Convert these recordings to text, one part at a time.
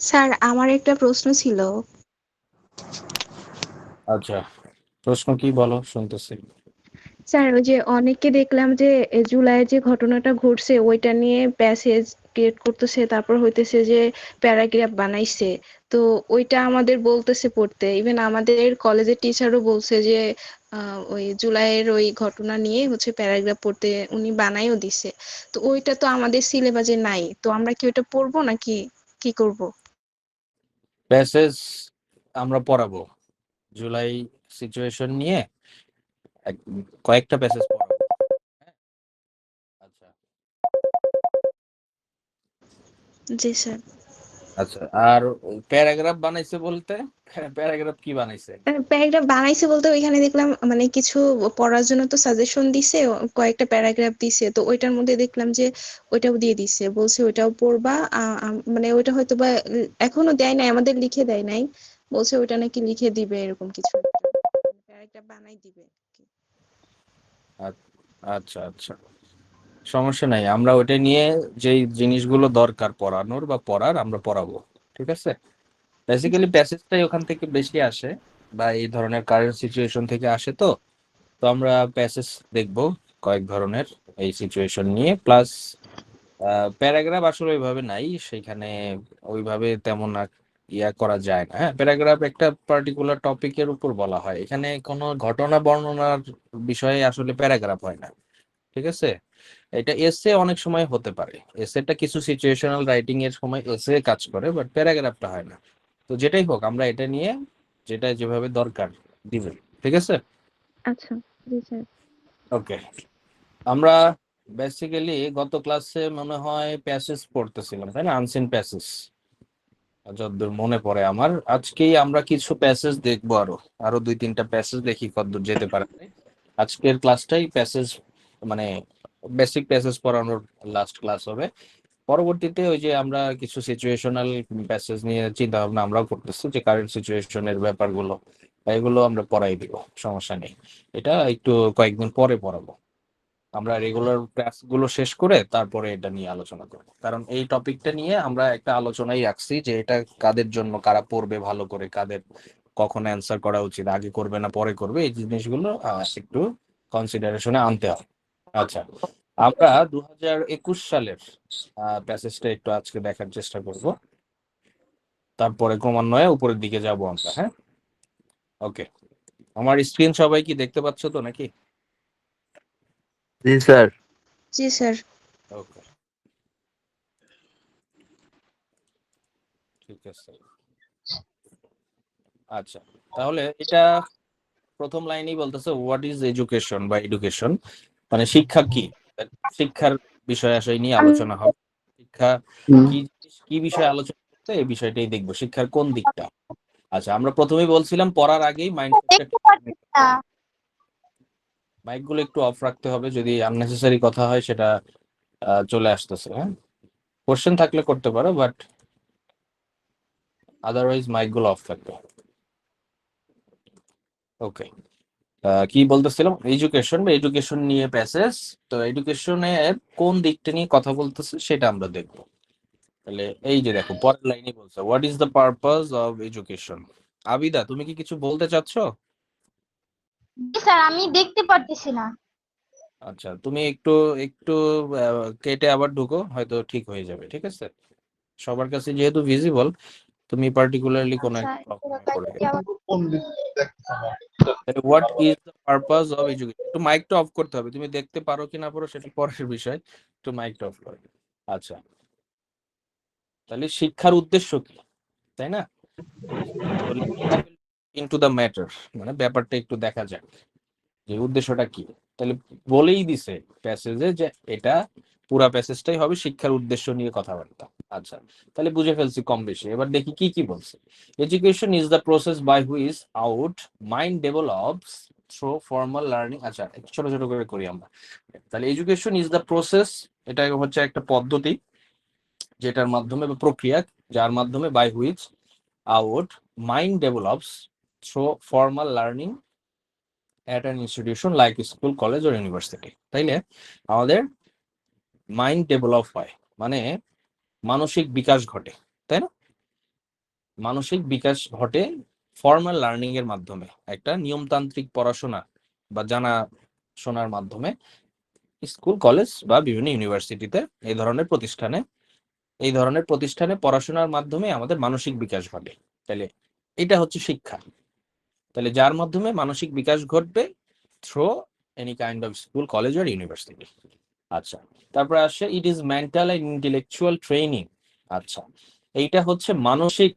Sir, আমার একটা প্রশ্ন ছিল। আচ্ছা, প্রশ্ন কি বলো, শুনতেছি। স্যার, ওই যে অনেককে দেখলাম যে জুলাইয়ের যে ঘটনাটা ঘটছে ওইটা নিয়ে প্যাসেজ ক্রিয়েট করতেছে, তারপর হইতেছে যে প্যারাগ্রাফ বানাইছে। তো ওইটা আমাদের বলতেছে পড়তে, ইভেন আমাদের কলেজের টিচারও বলছে যে ওই জুলাইয়ের ওই ঘটনা নিয়ে হচ্ছে প্যারাগ্রাফ পড়তে উনি বানাইও দিছে। তো ওইটা তো আমাদের সিলেবাসে নাই, তো আমরা কি ওইটা পড়বো নাকি কি করব? প্যাসেজ আমরা পড়াবো, জুলাই সিচুয়েশন নিয়ে এক- কয়েকটা প্যাসেজ পড়াবো। হ্যাঁ, আচ্ছা। জি স্যার। আচ্ছা, আর প্যারাগ্রাফ বানাইছে বলতে প্যারাগ্রাফ কি বানাইছে? প্যারাগ্রাফ বানাইছে বলতে ওইখানে দেখলাম মানে কিছু পড়ার জন্য তো সাজেশন দিছে, কয়েকটা প্যারাগ্রাফ দিছে, তো ওইটার মধ্যে দেখলাম যে ওইটাও দিয়ে দিছে, বলছে ওইটাও পড়বা। মানে ওইটা হয়তো বা এখনো দেয় নাই, আমাদের লিখে দেয় নাই। বলছে ওইটা নাকি লিখে দিবে, এরকম কিছু প্যারাগ্রাফ বানাই দিবে আর কি। আ- আচ্ছা আচ্ছা, সমস্যা নাই, আমরা ওটা নিয়ে যেই জিনিসগুলো দরকার পড়ানোর বা পড়ার আমরা পড়াবো। ঠিক আছে। জি। বেসিক্যালি প্যাসেজটাই ওখান থেকে বেশি আসে, বা এই ধরনের কারেন্ট সিচুয়েশন থেকে আসে। তো তো আমরা প্যাসেজ দেখবো কয়েক ধরনের এই সিচুয়েশন নিয়ে, প্লাস প্যারাগ্রাফ আসলে ওইভাবে নাই সেখানে, ওইভাবে তেমন ইয়া করা যায় না। হ্যাঁ, প্যারাগ্রাফ একটা পার্টিকুলার টপিকের উপর বলা হয়, এখানে কোনো ঘটনা বর্ণনার বিষয়ে আসলে প্যারাগ্রাফ হয় না। ঠিক আছে। এটা এসে অনেক সময় হতে পারে, এসেটা কিছু সিচুয়েশনাল রাইটিং এর সময় এসে কাজ করে, বাট প্যারাগ্রাফটা হয় না। তো যেটাই হোক, আমরা এটা নিয়ে যেটা যেভাবে দরকার দিবেন। ঠিক আছে। আচ্ছা। জি স্যার। ওকে। আমরা বেসিক্যালি গত ক্লাসে মনে হয় প্যাসেজ পড়তেছিলাম, তাই না? আনসিন প্যাসেজ, যতদূর মনে পড়ে আমার। আজকেই আমরা কিছু প্যাসেজ দেখবো, আরো আরো দুই তিনটা প্যাসেজ দেখি কতদূর যেতে পারে। আজকের ক্লাসটাই প্যাসেজ, মানে বেসিক প্যাসেজ পড়ানোর লাস্ট ক্লাস হবে। পরবর্তীতে ওই যে আমরা কিছু সিচুয়েশনাল প্যাসেজ নিয়ে চিন্তা ভাবনা আমরাও করতেছি, যে কারেন্ট সিচুয়েশনের ব্যাপারগুলো এগুলো আমরা পড়াই দিব, সমস্যা নেই। এটা একটু কয়েকদিন পরে পড়াবো। আমরা রেগুলার ক্লাসগুলো শেষ করে তারপরে এটা নিয়ে আলোচনা করব, কারণ এই টপিকটা নিয়ে আমরা একটা আলোচনাই রাখছি যে এটা কাদের জন্য, কারা পড়বে ভালো করে, কাদের কখন অ্যান্সার করা উচিত, আগে করবে না পরে করবে, এই জিনিসগুলো একটু কনসিডারেশনে আনতে হবে। আচ্ছা, আমরা 2021 সালের প্যাসেজটা একটু আজকে দেখার চেষ্টা করব, তারপরে ক্রমান্বয়ে উপরের দিকে যাব আমরা। হ্যাঁ, ওকে। আমার স্ক্রিন সবাই কি দেখতে পাচ্ছ তো নাকি? জি স্যার। জি স্যার। ওকে, ঠিক আছে। আচ্ছা, তাহলে এটা প্রথম লাইনেই বলতেছে হোয়াট ইজ এডুকেশন বা এডুকেশন, মানে শিক্ষা কি। শিক্ষার বিষয় আসলে নিয়ে আলোচনা হবে। শিক্ষা কি জিনিস, কি বিষয়ে আলোচনা করতে, এই বিষয়টাই দেখবো, শিক্ষার কোন দিকটা। আচ্ছা, আমরা প্রথমেই বলছিলাম পড়ার আগেই মাইন্ডসেটটা দেখতে ঠিক করে পাচ্ছি নিতে হবে। না। মাইকগুলো একটু অফ রাখতে হবে, যদি আননেসেসারি কথা হয় সেটা চলে আসতেছে। হ্যাঁ, কোশ্চেন থাকলে করতে পারো, বাট আদারওয়াইজ মাইকগুলো অফ থাকবে। ওকে। কি বলতেছিলাম, এডুকেশন বা এডুকেশন নিয়ে প্যাসেজ। তো এডুকেশনের কোন দিকটা নিয়ে কথা বলতেছে সেটা আমরা দেখবো। তাহলে এই যে দেখো, পরের লাইনে বলছে what is the purpose of education. Abida, তুমি কি কিছু বলতে চাচ্ছ? জি স্যার, আমি দেখতে পারতেছি না। আচ্ছা, তুমি একটু একটু কেটে আবার ঢুকো, হয়তো ঠিক হয়ে যাবে। ঠিক আছে। সবার কাছে যেহেতু ভিজিবল, তুমি পার্টিকুলারলি কোনো আচ্ছা, একটা পুরো প্রবলেমে পড়ে কাজটি গেছো। আবার তাহলে what is the purpose of education, একটু মাইকটা অফ করতে হবে, তুমি দেখতে পারো কি না পারো সেটা পরের বিষয়, একটু মাইকটা অফ করো। আচ্ছা, তাহলে শিক্ষার উদ্দেশ্য কি, তাই না? ইনটু দ্য ম্যাটার, মানে ব্যাপারটা একটু দেখা যাক যে উদ্দেশ্যটা কি। তাহলে বলেই দিছে প্যাসেজে যে এটা পুরা প্যাসেজটাই হবে শিক্ষার উদ্দেশ্য নিয়ে কথাবার্তা। আচ্ছা, তাহলে বুঝে ফেলছি কম বেশি, এবার দেখি কি কি বলছে। Education is the process by which out mind develops through formal learning. আচ্ছা, একটু ছোট ছোট করে করি আমরা। তাহলে এডুকেশন ইজ দ্য প্রসেস, এটা হচ্ছে একটা পদ্ধতি যেটার মাধ্যমে, বা প্রক্রিয়া যার মাধ্যমে, by which out mind develops through formal learning at an institution like school, college or university. তাইলে আমাদের মাইন্ড ডেভেলপ হয়, মানে মানসিক বিকাশ ঘটে, তাই না? মানসিক বিকাশ ঘটে ফর্মাল লার্নিং এর মাধ্যমে, একটা নিয়মতান্ত্রিক পড়াশোনা বা জানা শোনার মাধ্যমে স্কুল, কলেজ বা বিভিন্ন ইউনিভার্সিটিতে এই ধরনের প্রতিষ্ঠানে পড়াশোনার মাধ্যমে আমাদের মানসিক বিকাশ ঘটে। তাহলে এটা হচ্ছে শিক্ষা। তাহলে যার মাধ্যমে মানসিক বিকাশ ঘটবে through any kind of school, college আর ইউনিভার্সিটি। আচ্ছা, তারপরে আসে it is mental and intellectual training. আচ্ছা, এইটা হচ্ছে মানসিক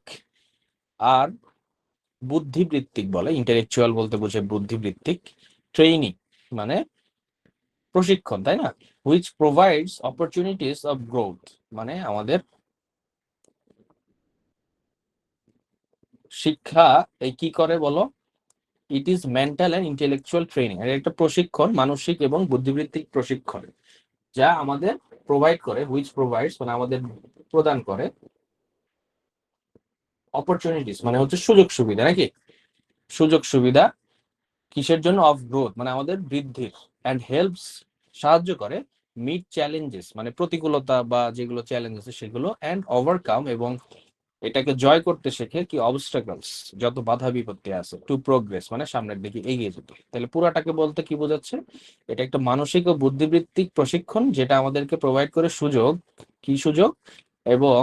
আর বুদ্ধিবৃত্তিক বলে, ইন্টেলেকচুয়াল বলতে বোঝে বুদ্ধিবৃত্তিক, ট্রেনিং মানে প্রশিক্ষণ, তাই না? Which provides opportunities of growth, মানে আমাদের শিক্ষা এই কি করে বলো? ইট is mental and intellectual training, এর একটা প্রশিক্ষণ, মানসিক এবং বুদ্ধিবৃত্তিক প্রশিক্ষণ, যা আমাদের প্রোভাইড করে, হুইচ প্রোভাইডস মানে আমাদের প্রদান করে অপরচুনিটিস মানে হচ্ছে সুযোগ সুবিধা, নাকি? সুযোগ সুবিধা কিসের জন্য? অফ গ্রোথ মানে আমাদের বৃদ্ধির, অ্যান্ড হেল্পস সাহায্য করে মিট চ্যালেঞ্জেস মানে প্রতিকূলতা বা যেগুলো চ্যালেঞ্জ আছে সেগুলো, অ্যান্ড ওভারকাম এবং এটাকে জয় করতে শেখে কি অবস্টাকলস, যত বাধা বিপত্তি আছে, টু প্রোগ্রেস মানে সামনের দিকে এগিয়ে যেতে। তাহলে পুরাটাকে বলতে কি বোঝাচ্ছে? এটা একটা মানসিক ও বুদ্ধিবৃত্তিক প্রশিক্ষণ যেটা আমাদেরকে প্রোভাইড করে সুযোগ, কি সুযোগ, এবং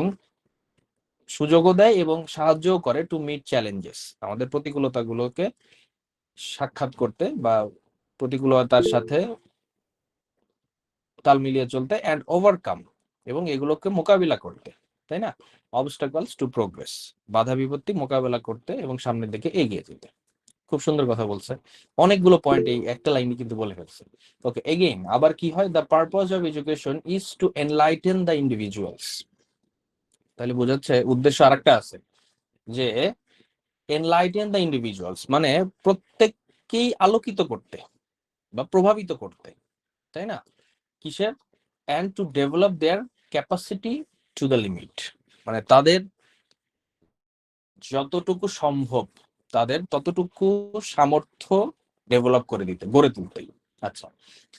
সুযোগও দেয় এবং সাহায্যও করে টু মিট চ্যালেঞ্জেস, আমাদের প্রতিকূলতাগুলোকে সাক্ষাৎ করতে বা প্রতিকূলতার সাথে তাল মিলিয়ে চলতে, অ্যান্ড ওভারকাম এবং এগুলোকে মোকাবিলা করতে, তাই না? অবস্টাকলস টু প্রোগ্রেস, বাধা বিপত্তি মোকাবেলা করতে এবং সামনের দিকে এগিয়ে যেতে। খুব সুন্দর কথা বলছে, অনেকগুলো পয়েন্ট এই একটা লাইনে কিন্তু বলে ফেলছে। ওকে, এগেইন আবার কি হয়? The purpose of education is to enlighten the individuals. তাহলে বোঝাচ্ছে উদ্দেশ্য আরেকটা আছে, যে এনলাইটেন দ্য ইন্ডিভিজুয়ালস মানে প্রত্যেককেই আলোকিত করতে বা প্রভাবিত করতে, তাই না? কিসের? And to develop there capacity to the limit, মানে তাদের যতটুকু সম্ভব তাদের ততটুকু সামর্থ্য ডেভেলপ করে দিতে, গড়ে তুলতে। আচ্ছা,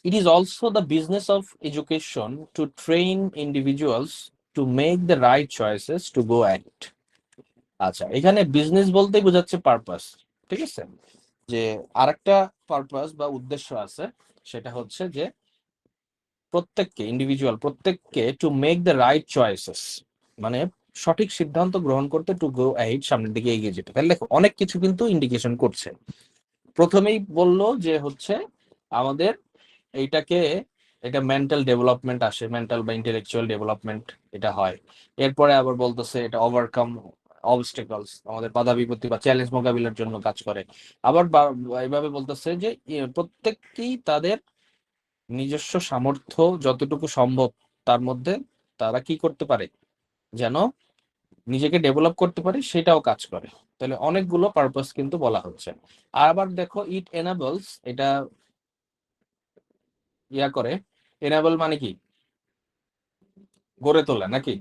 it is also the business of education to train individuals to make the right choices to go act. আচ্ছা, এখানে বিজনেস বলতেই বোঝাচ্ছে পারপাস, ঠিক আছে? যে আরেকটা পারপাস বা উদ্দেশ্য আছে, সেটা হচ্ছে যে প্রত্যেককে, ইন্ডিভিজুয়াল প্রত্যেককে to make the right choices মানে সঠিক সিদ্ধান্ত গ্রহণ করতে, টু গো অ্যাহেড সামনের দিকে এগিয়ে যেতে। তাহলে দেখো অনেক কিছু কিন্তু ইন্ডিকেশন করছে। প্রথমেই বললো যে হচ্ছে আমাদের এইটাকে, এটা মেন্টাল ডেভেলপমেন্ট আসে, মেন্টাল বা ইন্টেলেকচুয়াল ডেভেলপমেন্ট এটা হয়। এরপরে আবার বলতেছে এটা ওভারকাম অবস্টেকলস, আমাদের বাধা বিপত্তি বা চ্যালেঞ্জ মোকাবিলার জন্য কাজ করে। আবার এইভাবে বলতেছে যে প্রত্যেককেই তাদের নিজস্ব সামর্থ্য যতটুকু সম্ভব তার মধ্যে তারা কি করতে পারে, যেন নিজেকে ডেভেলপ করতে পারে, সেটাও কাজ করে। তাহলে অনেকগুলো পারপাস কিন্তু বলা হচ্ছে। আর আবার দেখো ইট এনাবলস, এটা করে, এনাবল মানে কি? গড়ে তোলা নাকি,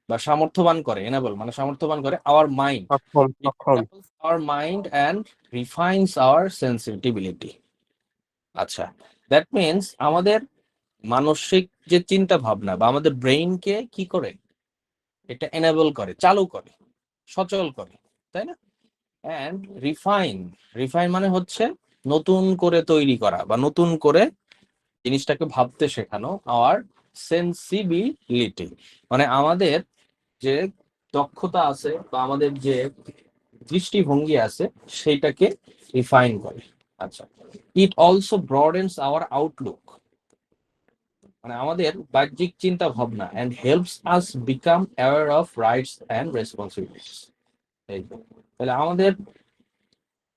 বা সামর্থ্যবান করে, এনাবল মানে সামর্থ্যবান করে আওয়ার মাইন্ড, সক্ষম সক্ষম আওয়ার মাইন্ড অ্যান্ড রিফাইন্স আওয়ার সেন্সিটিভিলিটি। আচ্ছা, দ্যাট মিনস আমাদের মানসিক যে চিন্তা ভাবনা বা আমাদের ব্রেইনকে কি করে, এটা এনেবল করে, চালু করে, সচল করে, তাই না? অ্যান্ড রিফাইন, রিফাইন মানে হচ্ছে নতুন করে তৈরি করা বা নতুন করে জিনিসটাকে ভাবতে শেখানো। আওয়ার সেন্সিবিলিটি মানে আমাদের যে দক্ষতা আছে বা আমাদের যে দৃষ্টিভঙ্গি আছে সেইটাকে রিফাইন করে। আচ্ছা, it also broadens our outlook মানে আমাদের বাহ্যিক চিন্তা ভাবনা, and helps us become aware of rights and responsibilities. তাহলে আমাদের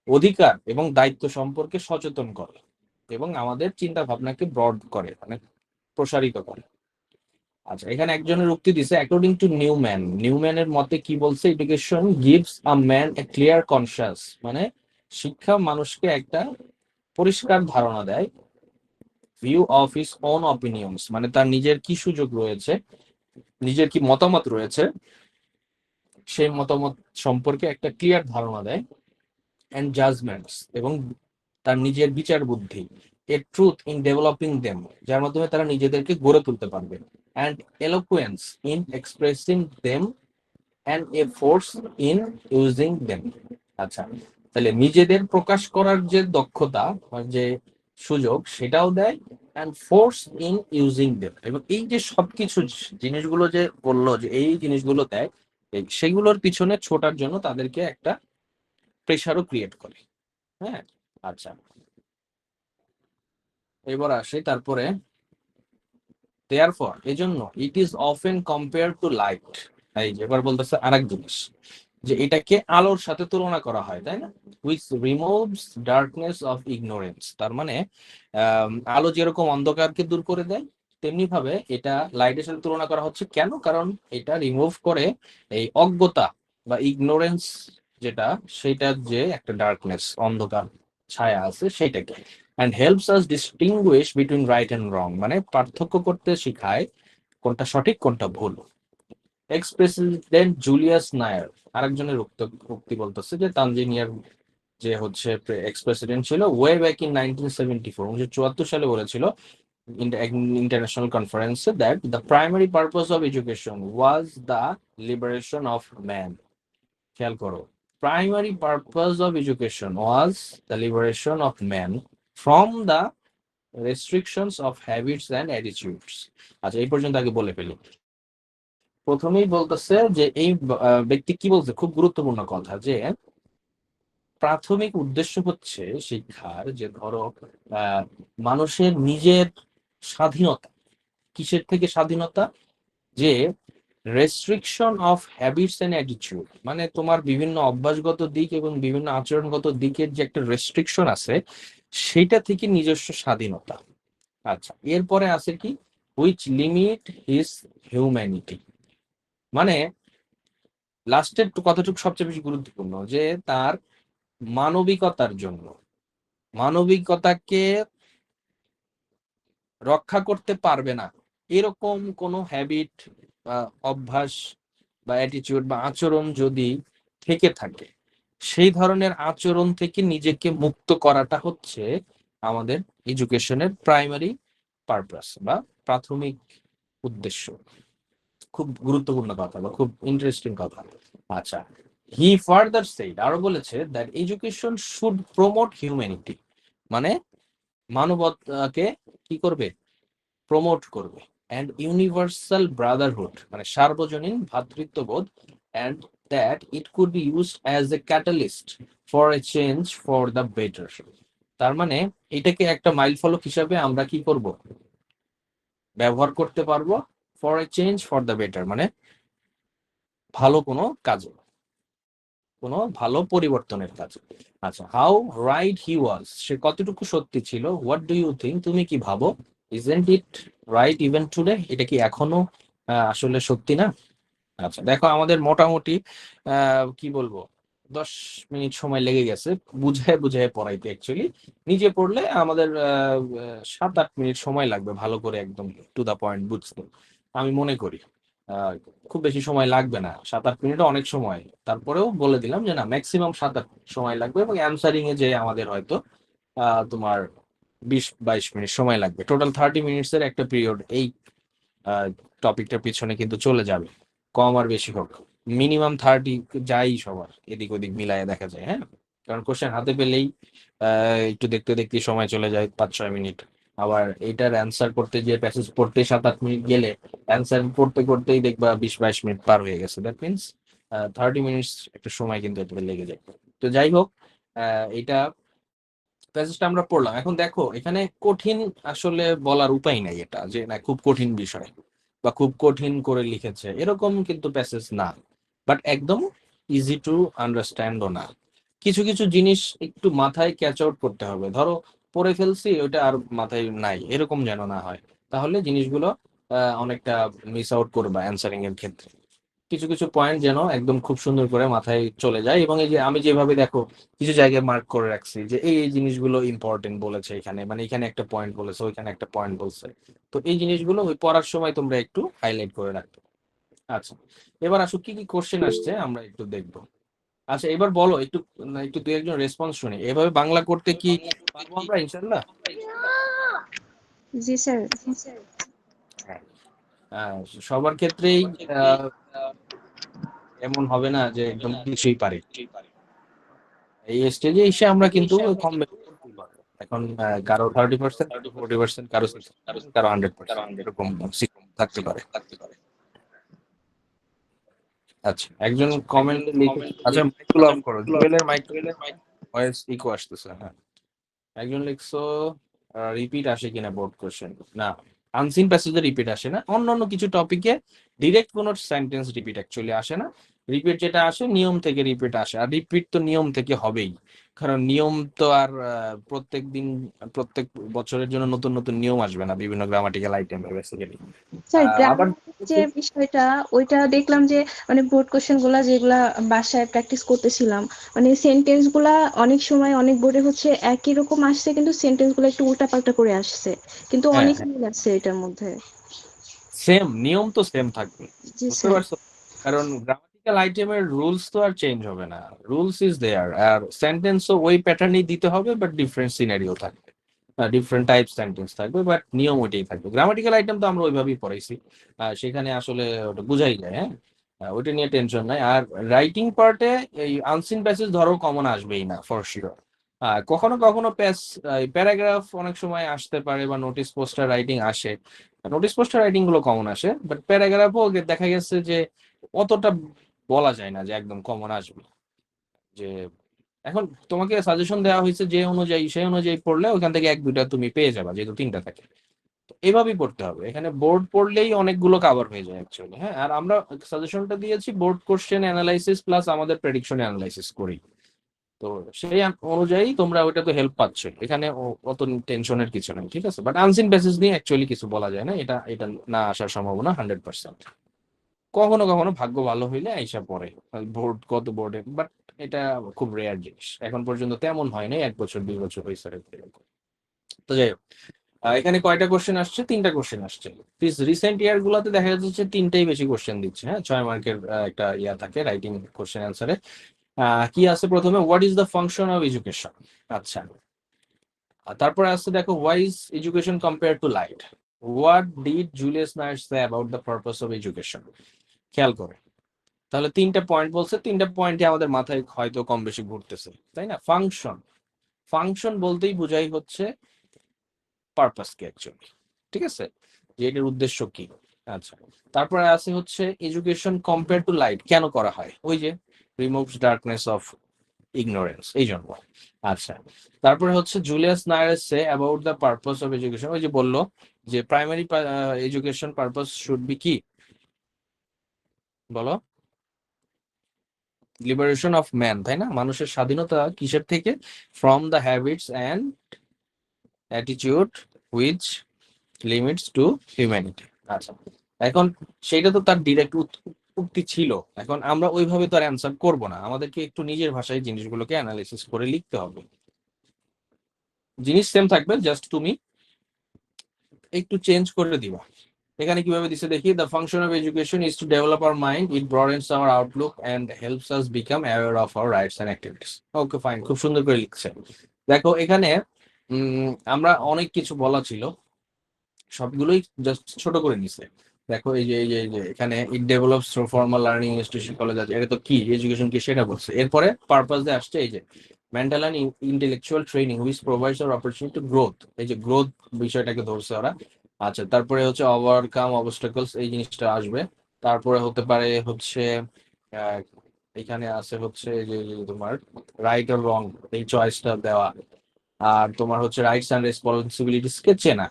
অধিকার এবং দায়িত্ব সম্পর্কে সচেতন করে এবং আমাদের চিন্তা ভাবনাকে ব্রড করে মানে প্রসারিত করে। আচ্ছা, এখানে একজনের উক্তি দিছে, অ্যাকর্ডিং টু নিউম্যান, নিউম্যানের মতে কি বলছে? Education gives a man a clear conscious মানে শিক্ষা মানুষকে একটা পরিষ্কার ধারণা দেয়, view of his own opinions মানে তার নিজের কি সুযোগ রয়েছে, নিজের কি মতামত রয়েছে, সেই মতামত সম্পর্কে একটা ক্লিয়ার ধারণা দেয়, অ্যান্ড জাজমেন্টস এবং তার নিজের বিচার বুদ্ধি, এ ট্রুথ ইন ডেভেলপিং দেম যার মাধ্যমে তারা নিজেদেরকে গড়ে তুলতে পারবে, and eloquence in expressing them and a force in using them. আচ্ছা, তাহলে নিজেদের প্রকাশ করার যে দক্ষতা বা যে সুযোগ সেটাও দেয়, and force in using them, এবং এই যে সবকিছু জিনিসগুলো যে বললো যে এই জিনিসগুলো দেয়, সেগুলোর পিছনে ছোটার জন্য তাদেরকে একটা প্রেশারও ক্রিয়েট করে। হ্যাঁ, আচ্ছা, এবার আসে তারপরে therefore এজন্য it is often compared to light। এই যে এবার বলতেছে আরেক জিনিস, যে এটাকে আলোর সাথে তুলনা করা হয়, তাই না? which removes darkness of ignorance। তার মানে আলো যেরকম অন্ধকারকে দূর করে দেয়, তেমনি ভাবে এটা লাইটের সাথে তুলনা করা হচ্ছে। কেন? কারণ এটা রিমুভ করে এই অজ্ঞতা বা ইগনোরেন্স, যেটা সেটার যে একটা ডার্কনেস, অন্ধকার ছায়া আছে সেটাকে, and helps us distinguish between right and wrong, মানে পার্থক্য করতে শেখায় কোনটা সঠিক কোনটা ভুল। এক্স প্রেসিডেন্ট জুলিয়াস নায়ার আরেকজনের উক্তি বলতেছে যে তানজানিয়ার যে হচ্ছে এক্স প্রেসিডেন্ট ছিল, ওয়ে ব্যাক ইন 1974, 1974 সালে বলেছিল ইন্টারন্যাশনাল কনফারেন্সে that the primary purpose of education was the liberation of man. খেয়াল করো, primary purpose of education was the liberation of man from the restrictions of habits and attitudes. আচ্ছা, এই পর্যন্ত আগে বলে ফেলি। প্রথমেই বলতেছে যে এই ব্যক্তি কি বলছে, খুব গুরুত্বপূর্ণ কথা, যে প্রাথমিক উদ্দেশ্য হচ্ছে শিক্ষার, যে ধরো মানুষের নিজের স্বাধীনতা। কিসের থেকে স্বাধীনতা? যে restriction of habits and attitude, মানে তোমার বিভিন্ন অভ্যাসগত দিক এবং বিভিন্ন আচরণগত দিকের যে একটা রেস্ট্রিকশন আছে, সেটা থেকে নিজস্ব স্বাধীনতা। আচ্ছা, এরপরে আছে কি, হুইচ লিমিট হিজ হিউম্যানিটি, মানে লাস্টের কথাটুকু সবচেয়ে বেশি গুরুত্বপূর্ণ, যে তার মানবিকতার জন্য, মানবিকতাকে রক্ষা করতে পারবে না এরকম কোনো হ্যাবিট বা অভ্যাস বা অ্যাটিটিউড বা আচরণ যদি থেকে থাকে, সেই ধরনের আচরণ থেকে নিজেকে মুক্ত করাটা হচ্ছে আমাদের এডুকেশনের প্রাইমারি পারপাস বা প্রাথমিক উদ্দেশ্য। খুব গুরুত্বপূর্ণ কথা বা খুব ইন্টারেস্টিং কথা। আচ্ছা, হি ফার্দার সেইড, আরো বলেছে, that education should promote humanity, মানে মানবতাকে কি করবে? প্রমোট করবে। অ্যান্ড ইউনিভার্সাল ব্রাদারহুড, মানে সার্বজনীন ভ্রাতৃত্ববোধ। And that it could be used as a catalyst for a change for the better. তার মানে এটাকে একটা মাইল ফলক হিসাবে আমরা কি করব? ব্যবহার করতে পারবো for a change for the better, মানে ভালো কোনো কাজে, কোনো ভালো পরিবর্তনের কাজে। আচ্ছা, হাউ রাইট হি ওয়াজ, সে কতটুকু সত্যি ছিল। হোয়াট ডু ইউ থিঙ্ক, তুমি কি ভাবো? Isn't it right even today, এটা কি এখনো আসলে সত্যি না? আচ্ছা, দেখো আমাদের মোটামুটি কি বলবো 10 মিনিট সময় লেগে গেছে বুঝায় বুঝায় পড়াইতে। অ্যাকচুয়ালি নিজে পড়লে আমাদের 7-8 মিনিট সময় লাগবে ভালো করে একদম টু দা পয়েন্ট বুঝতে, আমি মনে করি। আহ, খুব বেশি সময় লাগবে না, 7-8 মিনিট অনেক সময়। তারপরেও বলে দিলাম যে না, ম্যাক্সিমাম 7-8 সময় লাগবে, এবং অ্যান্সারিং এ যে আমাদের হয়তো তোমার 20-22 মিনিট সময় লাগবে। টোটাল 30 মিনিটস এর একটা পিরিয়ড এই টপিকটার পিছনে কিন্তু চলে যাবে, কম আর বেশি হোক। মিনিমাম 30 যাই সবার, এদিক ওদিক মিলায় দেখা যায়। হ্যাঁ, কারণ কোশ্চেন হাতে পেলেই একটু দেখতে দেখতে সময় চলে যায় 5-6 মিনিট। আবার এইটার অ্যান্সার করতে গিয়ে প্যাসেজ পড়তে 7-8 মিনিট গেলে অ্যান্সার পড়তে করতেই দেখবা 20-22 মিনিট পার হয়ে গেছে। দ্যাট মিনস 30 মিনিটস একটা সময় কিন্তু এটাতে লেগে যায়। তো যাই হোক, এটা প্যাসেজটা আমরা পড়লাম। এখন দেখো এখানে কঠিন আসলে বলার উপায় নাই, এটা যে না খুব কঠিন বিষয় বা খুব কঠিন করে লিখেছে এরকম কিন্তু প্যাসেজ না, বাট একদম ইজি টু আন্ডারস্ট্যান্ডও না। কিছু কিছু জিনিস একটু মাথায় ক্যাচ আউট করতে হবে, ধরো পড়ে ফেলছি ওইটা আর মাথায় নাই এরকম যেন না হয়, তাহলে জিনিসগুলো অনেকটা মিস আউট করবা অ্যান্সারিং এর ক্ষেত্রে। কিছু কিছু পয়েন্ট যেন একদম খুব সুন্দর করে মাথায় চলে যায়, এবং এই যে আমি যেভাবে দেখো কিছু জায়গায় মার্ক করে রাখছি যে এই জিনিসগুলো ইম্পর্টেন্ট বলেছে এখানে, মানে এখানে একটা পয়েন্ট বলেছে, ওইখানে একটা পয়েন্ট বলছে। তো এই জিনিসগুলো ওই পড়ার সময় তোমরা একটু হাইলাইট করে রাখবে। আচ্ছা, এবার আসো কি কি কোশ্চেন আসছে আমরা একটু দেখবো। আচ্ছা, এবার বলো একটু, একটু দুই একজন রেসপন্স শুনি। এভাবে বাংলা করতে কি পারবো আমরা ইনশাল্লাহ? জি স্যার। হ্যাঁ, সবার ক্ষেত্রেই আহ, এমন হবে না যে একদম কিছুই পারি। এই স্টেজে এসে আমরা কিন্তু কম বেশি করতেই পারবো। এখন কারো 30%, কারো 40%, কারো 60%, কারো 100%, এরকম থাকতে পারে। আচ্ছা, একজন কমেন্ট লিখেছে, আচ্ছা মাইকগুলো অফ করো, জুয়েলের মাইক ভয়েস ইকো আসতেছে। হ্যাঁ, একজন লিখছো রিপিট আসে কিনা বোর্ড কোশ্চেন, না আনসিন প্যাসেজে রিপিট আসে না, অন্য অন্য কিছু টপিকে ডিরেক্ট কোনো সেন্টেন্স রিপিট অ্যাকচুয়ালি আসে না। রিপিট যেটা আসে নিয়ম থেকে রিপিট আসে, আর রিপিট তো নিয়ম থেকে হবেই, কারণ নিয়ম তো আর প্রত্যেক দিন প্রত্যেক বছরের জন্য নতুন নতুন নিয়ম আসবে না বিভিন্ন গ্রামাটিক্যাল আইটেমে বেসিক্যালি। স্যার আবার গ্রামার যে বিষয়টা ওইটা দেখলাম যে মানে বোর্ড কোশ্চেন গুলা যেগুলা বাসায় প্র্যাকটিস করতেছিলাম, মানে সেন্টেন্স গুলা অনেক সময় অনেক বোর্ডে হচ্ছে একই রকম আসছে কিন্তু সেন্টেন্স গুলো একটু উল্টাপাল্টা করে আসছে, কিন্তু হ্যাঁ অনেক হ্যাঁ, মিল আছে এটার মধ্যে। সেম নিয়ম তো সেম থাকবে, জি বুঝতে স্যার। পারছো? কারণ গ্রামাটিক্যাল আইটেমের রুলস তো আর চেঞ্জ হবে না, রুলস ইজ দেয়ার, আর সেন্টেন্সও ওই প্যাটার্নই দিতে হবে, বাট ডিফারেন্ট সিনারিও থাকবে, ডিফারেন্ট টাইপ সেন্টেন্স থাকবে, বাট নিয়ম ওইটাই থাকবে। গ্রামাটিক্যাল আইটেম তো আমরা ওইভাবেই পড়াইছি, সেখানে আসলে ওটা বুঝাই যায়। হ্যাঁ, ওইটা নিয়ে টেনশন নাই। আর রাইটিং পার্টে এই আনসিন প্যাসেজ ধরো কমন আসবেই না ফর শিওর। কখনো কখনো প্যারাগ্রাফ অনেক সময় আসতে পারে, বা নোটিস পোস্টার রাইটিং আসে, নোটিস পোস্টার রাইটিং গুলো কমন আসে, বাট প্যারাগ্রাফও দেখা গেছে যে অতটা বলা যায় না যে একদম কমন আসবে। যে এখন তোমাকে সাজেশন দেওয়া হয়েছে যে অনুযায়ী, সেই অনুযায়ী পড়লে ওখান থেকে এক দুইটা তুমি পেয়ে যাবা, যেহেতু তিনটা থাকে। তো এভাবেই পড়তে হবে, এখানে বোর্ড পড়লেই অনেকগুলো কাভার হয়ে যায় অ্যাকচুয়ালি। হ্যাঁ, আর আমরা সাজেশনটা দিয়েছি বোর্ড কোশ্চেন অ্যানালাইসিস প্লাস আমাদের প্রেডিকশন অ্যানালাইসিস করি। তো সেই অনুযায়ী তোমরা ওইটা তো হেল্প পাচ্ছ, এখানে অত টেনশনের কিছু নেই, ঠিক আছে? বাট আনসিন বেসিস নিয়ে অ্যাকচুয়ালি কিছু বলা যায় না, এটা এটা না আসার সম্ভাবনা 100%। কখনো কখনো ভাগ্য ভালো হইলে আইসা পড়ে বোর্ড, কত বোর্ডে, বাট এটা খুব রেয়ার জিনিস, এখন পর্যন্ত তেমন হয় নাই, 1 বছর 2 বছর হয়েছে এরকম। তো যাই হোক, এখানে কয়টা কোশ্চেন আসছে? 3টা কোশ্চেন আসছে। রিসেন্ট ইয়ার গুলাতে দেখা যাচ্ছে 3টাই বেশি কোশ্চেন দিচ্ছে। হ্যাঁ, 6 মার্কের একটা ইয়া থাকে রাইটিং কোশ্চেন অ্যান্সারে। কি আছে প্রথমে? What is the function of education. আচ্ছা, আর তারপরে আসছে দেখো, why is education compare to light, what did Julius Nair say about the purpose of education. খেয়াল করে, তাহলে 3টা পয়েন্ট বলছে, 3টা পয়েন্টই আমাদের মাথায় হয়তো কম বেশি ঘুরতেছে, তাই না? ফাংশন, ফাংশন বলতেই বোঝাই হচ্ছে পারপাস কি অ্যাকচুয়ালি, ঠিক আছে, যে এটার উদ্দেশ্য কি। আচ্ছা, তারপরে আছে হচ্ছে এডুকেশন কম্পেয়ার টু লাইট কেন করা হয়, ওই যে রিমুভস ডার্কনেস অফ ইগনোরেন্স, এই জন্য। আচ্ছা, তারপরে হচ্ছে Julius Nair say about the purpose of education, ওই যে বললো যে primary education purpose should be কি, বলো? লিবারেশন অফ ম্যান, তাই না? মানুষের স্বাধীনতা কিসের থেকে? From the habits and attitude which limits to humanity. আচ্ছা, এখন সেইটা তো তার ডিরেক্ট উক্তি ছিল, এখন আমরা ওইভাবে তো আর অ্যান্সার করবো না, আমাদেরকে একটু নিজের ভাষায় জিনিসগুলোকে অ্যানালিসিস করে লিখতে হবে। জিনিস সেম থাকবে, জাস্ট তুমি একটু চেঞ্জ করে দিবা। এখানে কিভাবে দিছে দেখি, the function of education is to develop our mind, it broadens our outlook and helps us become aware of our rights and activities. Okay fine, খুব সুন্দর করে লিখছে। দেখো এখানে আমরা অনেক কিছু বলা ছিল, সবগুলোই জাস্ট ছোট করে নিছে। দেখো এই যে এখানে it develops through formal learning institution college আছে, এটা তো কি এডুকেশন কি সেটা বলছে। এরপরে পারপাস দিয়ে আসছে এই যে mental and intellectual training which provides our opportunity to growth, এই যে গ্রোথ বিষয়টাকে ধরছে ওরা। আচ্ছা, তারপরে হচ্ছে ওভারকাম অবস্টাকলস, এই জিনিসটা আসবে। তারপরে হতে পারে হচ্ছে আহ, এখানে আছে হচ্ছে যে তোমার রাইট আর রং, এই চয়েসটা দেওয়া। আর তোমার হচ্ছে রাইটস অ্যান্ড রেসপন্সিবিলিটিস কে চেনা।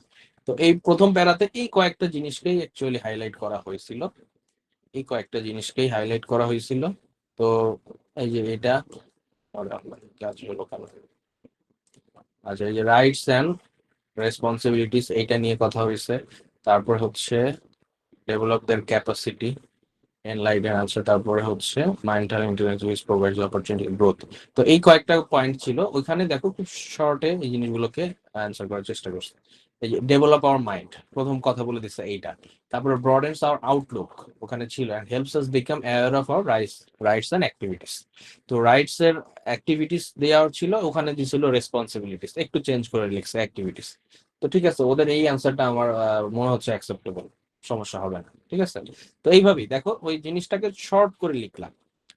তো এই প্রথম প্যারাতে এই কয়েকটা জিনিসকেই অ্যাকচুয়ালি হাইলাইট করা হয়েছিল, এই কয়েকটা জিনিসকেই হাইলাইট করা হয়েছিল। তো এই যে এটা, আরে আল্লাহ, কাজ হলো কেন? আচ্ছা, এই যে রাইটস অ্যান্ড রেসপন্সিবিলিটিস এইটা নিয়ে কথা হয়েছে। তারপর হচ্ছে ডেভেলপ দেয়ার ক্যাপাসিটি, এনলাইটেন আছে। তারপরে হচ্ছে mental intelligence which provides opportunity growth. তো এই কয়েকটা পয়েন্ট ছিল ওইখানে, দেখো খুব শর্টে এই জিনিসগুলোকে অ্যান্সার করার চেষ্টা করছে। এই যে ডেভেলপ আওয়ার মাইন্ড, প্রথম কথা বলে দিচ্ছে এইটা। তারপরে ব্রডেন্স আওয়ার আউটলুক ওখানে ছিল, and helps us become aware of our rights and activities. তো রাইটস এর অ্যাক্টিভিটিস দেওয়া ছিল, ওখানে দিছিল রেসপন্সিবিলিটিস, একটু চেঞ্জ করে লিখছে অ্যাক্টিভিটিস। তো ঠিক আছে, ওদের এই অ্যান্সারটা আমার মনে হচ্ছে অ্যাকসেপ্টেবল, সমস্যা হবে না, ঠিক আছে। তো এইভাবেই দেখো ওই জিনিসটাকে শর্ট করে লিখলাম,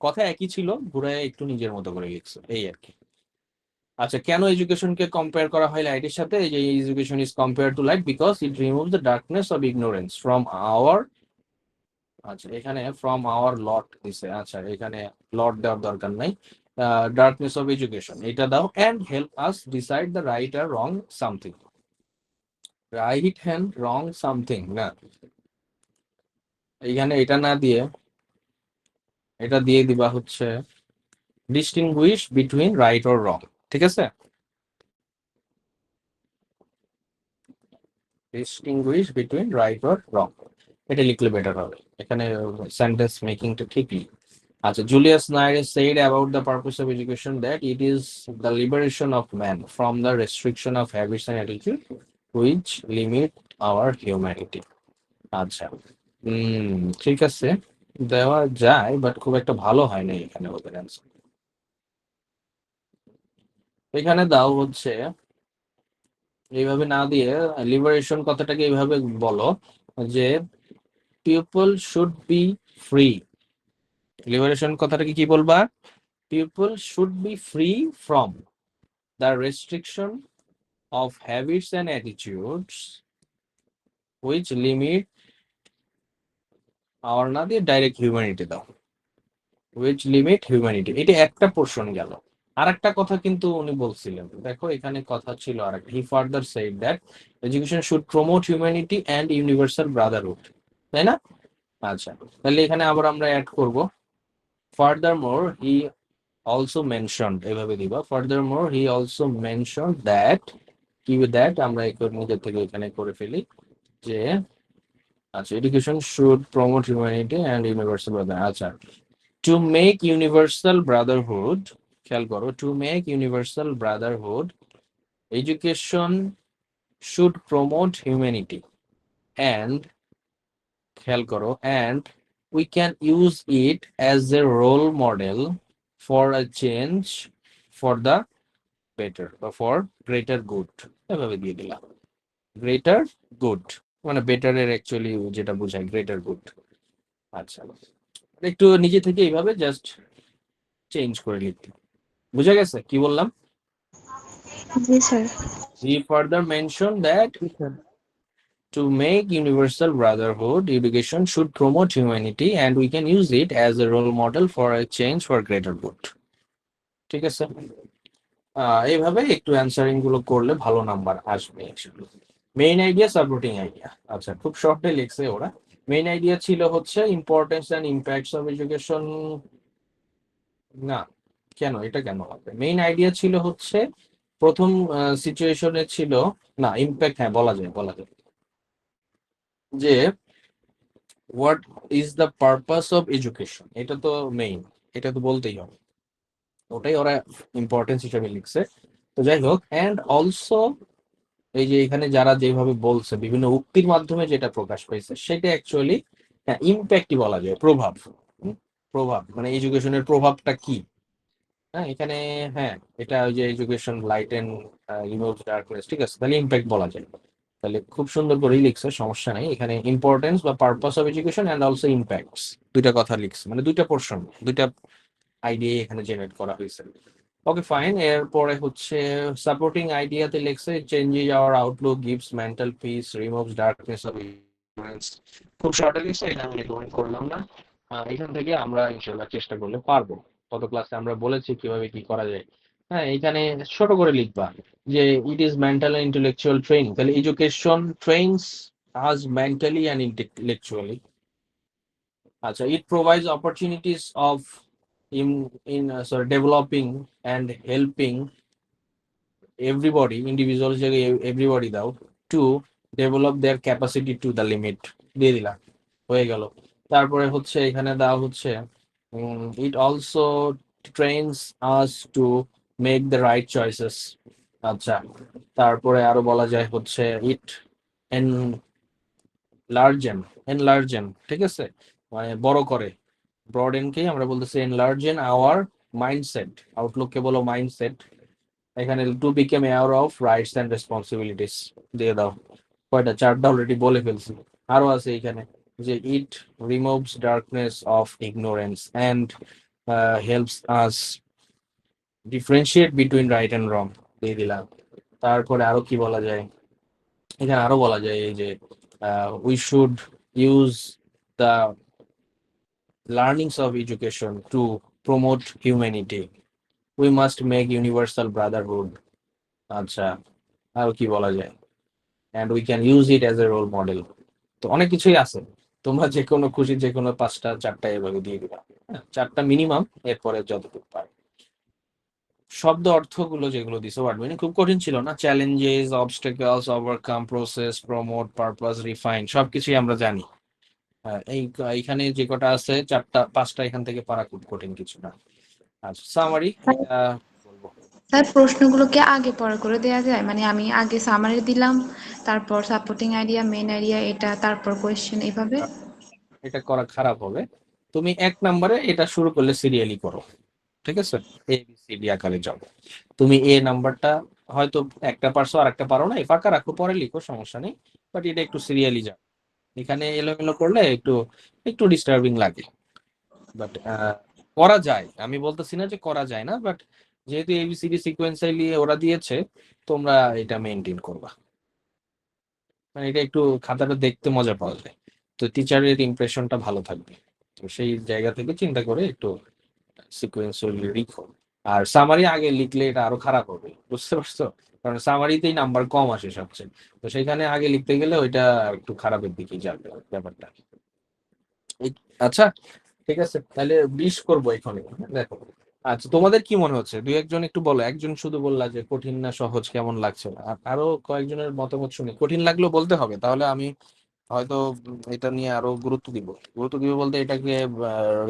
কথা একই ছিল, ঘুরায় একটু নিজের মতো করে লিখছে, এই আর কি। আচ্ছা, কেন এডুকেশনকে কম্পেয়ার করা হয় লাইটের সাথে? এই যে education is compare to light because it remove the darkness of ignorance from our, আচ্ছা এখানে ফ্রম আওয়ার লট দিছে, আচ্ছা এখানে লট দেওয়ার দরকার নাই, ডার্কনেস অফ এডুকেশন এটা দাও, and help us decide the right আর wrong something. Right hand wrong something না, এইখানে এটা না দিয়ে এটা দিয়ে দিবা হচ্ছে distinguish between right or wrong, ঠিক আছে? Distinguish between right or wrong, এটা লিখলে বেটার হবে, এখানে সেন্টেন্স মেকিংটা ঠিকই। আচ্ছা, Julius Nyerere said about the purpose of education that it is the liberation of man from the restriction of habits and attitude which limit our humanity. আচ্ছা, ঠিক আছে, দেওয়া যায়, বাট খুব একটা ভালো হয় না এখানে ওদের অ্যান্সার। এখানে দাও হচ্ছে এইভাবে না দিয়ে লিবারেশন কথাটাকে এইভাবে বলো যে people should be free. Liberation কথাটাকে কি বলবা? People should be free from the restriction of habits and attitudes which limit our, না দিয়ে ডাইরেক্ট হিউম্যানিটি দাও, which limit humanity, এটা একটা পোর্শন গেল। আর একটা কথা কিন্তু উনি বলছিলেন, দেখো এখানে কথা ছিল আর একটা, he further said that education should promote humanity and universal brotherhood, তাই না? আচ্ছা, তাহলে এখানে আবার আমরা অ্যাড করব furthermore he also mentioned, এভাবে দিবা furthermore he also mentioned that, কি দ্যাট আমরা একটু নিজের থেকে এখানে করে ফেলি যে আচ্ছা, education should promote humanity and universal brotherhood. আচ্ছা, টু মেক ইউনিভার্সাল ব্রাদারহুড, খেয়াল করো, to make universal brotherhood education should promote humanity and, খেয়াল করো, and we can use it as a role model for a change for the better বা for greater good, এভাবে দিয়ে দিলাম। Greater good মানে বেটারের actually যেটা বোঝায় গ্রেটার গুড। আচ্ছা, একটু নিজে থেকে এইভাবে জাস্ট চেঞ্জ করে লিখতে, বুঝা গেছে কি বললাম? জি sir. He further mentioned that জি sir. to make universal brotherhood, education should promote humanity and we can use it as a role model for a change for greater good. ঠিক আছে, এইভাবে একটু অ্যান্সারিং গুলো করলে ভালো নাম্বার আসবে। Main idea, supporting idea, আচ্ছা খুব শর্টে লিখছে ওরা। মেইন আইডিয়া ছিল হচ্ছে importance and impacts of education, না কেন এটা কেন হবে? মেইন আইডিয়া ছিল হচ্ছে প্রথম সিচুয়েশনে ছিল, না ইম্প্যাক্ট, হ্যাঁ বলা যায়, বলা যায় যে what is the purpose of education, এটা তো মেইন, এটা তো বলতেই হবে, ওটাই ওরা ইম্পর্টেন্স হিসেবে লিখছে। তো যাই হোক, অ্যান্ড অলসো এই যে এখানে যারা যেভাবে বলছে বিভিন্ন উক্তির মাধ্যমে যেটা প্রকাশ পাইছে সেটা অ্যাকচুয়ালি ইম্প্যাক্টই বলা যায়, প্রভাব। প্রভাব মানে এডুকেশনের প্রভাবটা কি? হ্যাঁ এখানে, হ্যাঁ এটা ওই যে education light and remove darkness, ঠিক আছে, তাহলে ইম্প্যাক্ট বলা যায়। তাহলে খুব সুন্দর করেই লিখছে, সমস্যা নাই। এখানে ইম্পর্টেন্স বা purpose of education and also impacts, দুইটা কথা লিখছে, মানে দুইটা পোর্শন, দুইটা আইডিয়া এখানে জেনারেট করা হয়েছে। ওকে ফাইন, এরপরে হচ্ছে সাপোর্টিং আইডিয়াতে লিখছে changes our outlook, gives mental peace, removes darkness of ignorance. খুব শর্টে লিখছে, এটা আমি রেকমেন্ড করলাম না। এখান থেকে আমরা ইনশাল্লাহ চেষ্টা করলে পারবো। গত ক্লাসে আমরা বলেছি কিভাবে কি করা যায়। হ্যাঁ এখানে ছোট করে লিখবা যে it is mental and intellectual training, তাহলে education trains us mentally and intellectually. আচ্ছা, it provides opportunities of sorry, developing and helping everybody, individuals জায়গায় everybody দাও, to develop their capacity to the limit, দিয়ে দিলাম, হয়ে গেল। তারপরে হচ্ছে এখানে দাও হচ্ছে it also trains us to make the right choices। আচ্ছা, তারপরে আরো বলা যায় হচ্ছে it enlargen, ঠিক আছে, মানে বড় করে, ব্রডেন কে আমরা বলতেছি enlargen our mindset, আউটলুক কে বলো মাইন্ডসেট। এখানে to become aware of rights and responsibilities দিয়ে দাও, কয়টা, চারটা অলরেডি বলে ফেলছি। আরো আছে এখানে যে it removes darkness of ignorance and helps us differentiate between right and wrong দিয়ে দিলাম। তারপরে আরো কি বলা যায়, এখানে আরো বলা যায় এই যে we should use the learnings of education to promote humanity, we must make universal brotherhood। আচ্ছা, আরো কি বলা যায়, and we can use it as a role model। তো অনেক কিছুই আছে, তোমরা যে কোনো খুশি যে কোনো পাঁচটা চারটা এভাবে দিয়ে দিবা, হ্যাঁ, চারটা মিনিমাম, এরপরে যতটুকু পারে। শব্দ অর্থগুলো যেগুলো দিছো ওয়ার্ড মিনিং খুব কঠিন ছিল না, challenges, obstacles, overcome, process, promote, purpose, refine সবকিছুই আমরা জানি। হ্যাঁ, এইখানে যে কটা আছে চারটা পাঁচটা এখান থেকে পারা খুব কঠিন কিছু না। আচ্ছা, সামারি এটা বলবো। স্যার প্রশ্নগুলো কি আগে পরে করে দেয়া যায়? মানে আমি আগে সামারি দিলাম, তারপর সাপোর্টিং আইডিয়া, মেইন আইডিয়া এটা, তারপর কোয়েশ্চেন, এইভাবে। এটা করা খারাপ হবে, তুমি এক নম্বরে এটা শুরু করলে সিরিয়ালি করো, ঠিক আছে, এ বি সি ডি আকারে যাও। তুমি এ নাম্বারটা হয়তো একটা পারছো আর একটা পারো না, ফাঁকা রাখো, পরে লিখো, সমস্যা নেই, বাট এটা একটু সিরিয়ালি যাও। এখানে এলোমেলো করলে একটু একটু ডিস্টার্বিং লাগে, বাট করা যায়, আমি বলতেছি না যে করা যায় না, বাট যেহেতু এবিসিডি সিকোয়েন্সালি ওরা দিয়েছে, তোমরা এটা মেনটেন করবা, মানে এটা একটু খাতাটা দেখতে মজা পাওয়া যায়, তো টিচারের ইমপ্রেশনটা ভালো থাকবে। তো সেই জায়গা থেকে চিন্তা করে একটু সিকোয়েন্সিয়ালি লিখো। আর সামারি আগে লিখলে এটা আরো খারাপ হবে, বুঝতে পারছো, কারণ সামারিতেই নাম্বার কম আসে সবচেয়ে, তো সেখানে আগে লিখতে গেলে ওইটা একটু খারাপের দিকে যাবে ব্যাপারটা। আচ্ছা, ঠিক আছে, তাহলে 20 করবো এখানে, দেখো। আচ্ছা, তোমাদের কি মনে হচ্ছে, দুই একজন একটু বলো, একজন শুধু বললা যে কঠিন না সহজ কেমন লাগছে, আর আরো কয়েকজনের মতামত শুনি, কঠিন লাগলেও বলতে হবে, তাহলে আমি হয়তো এটা নিয়ে আরো গুরুত্ব দিব বলতে এটাকে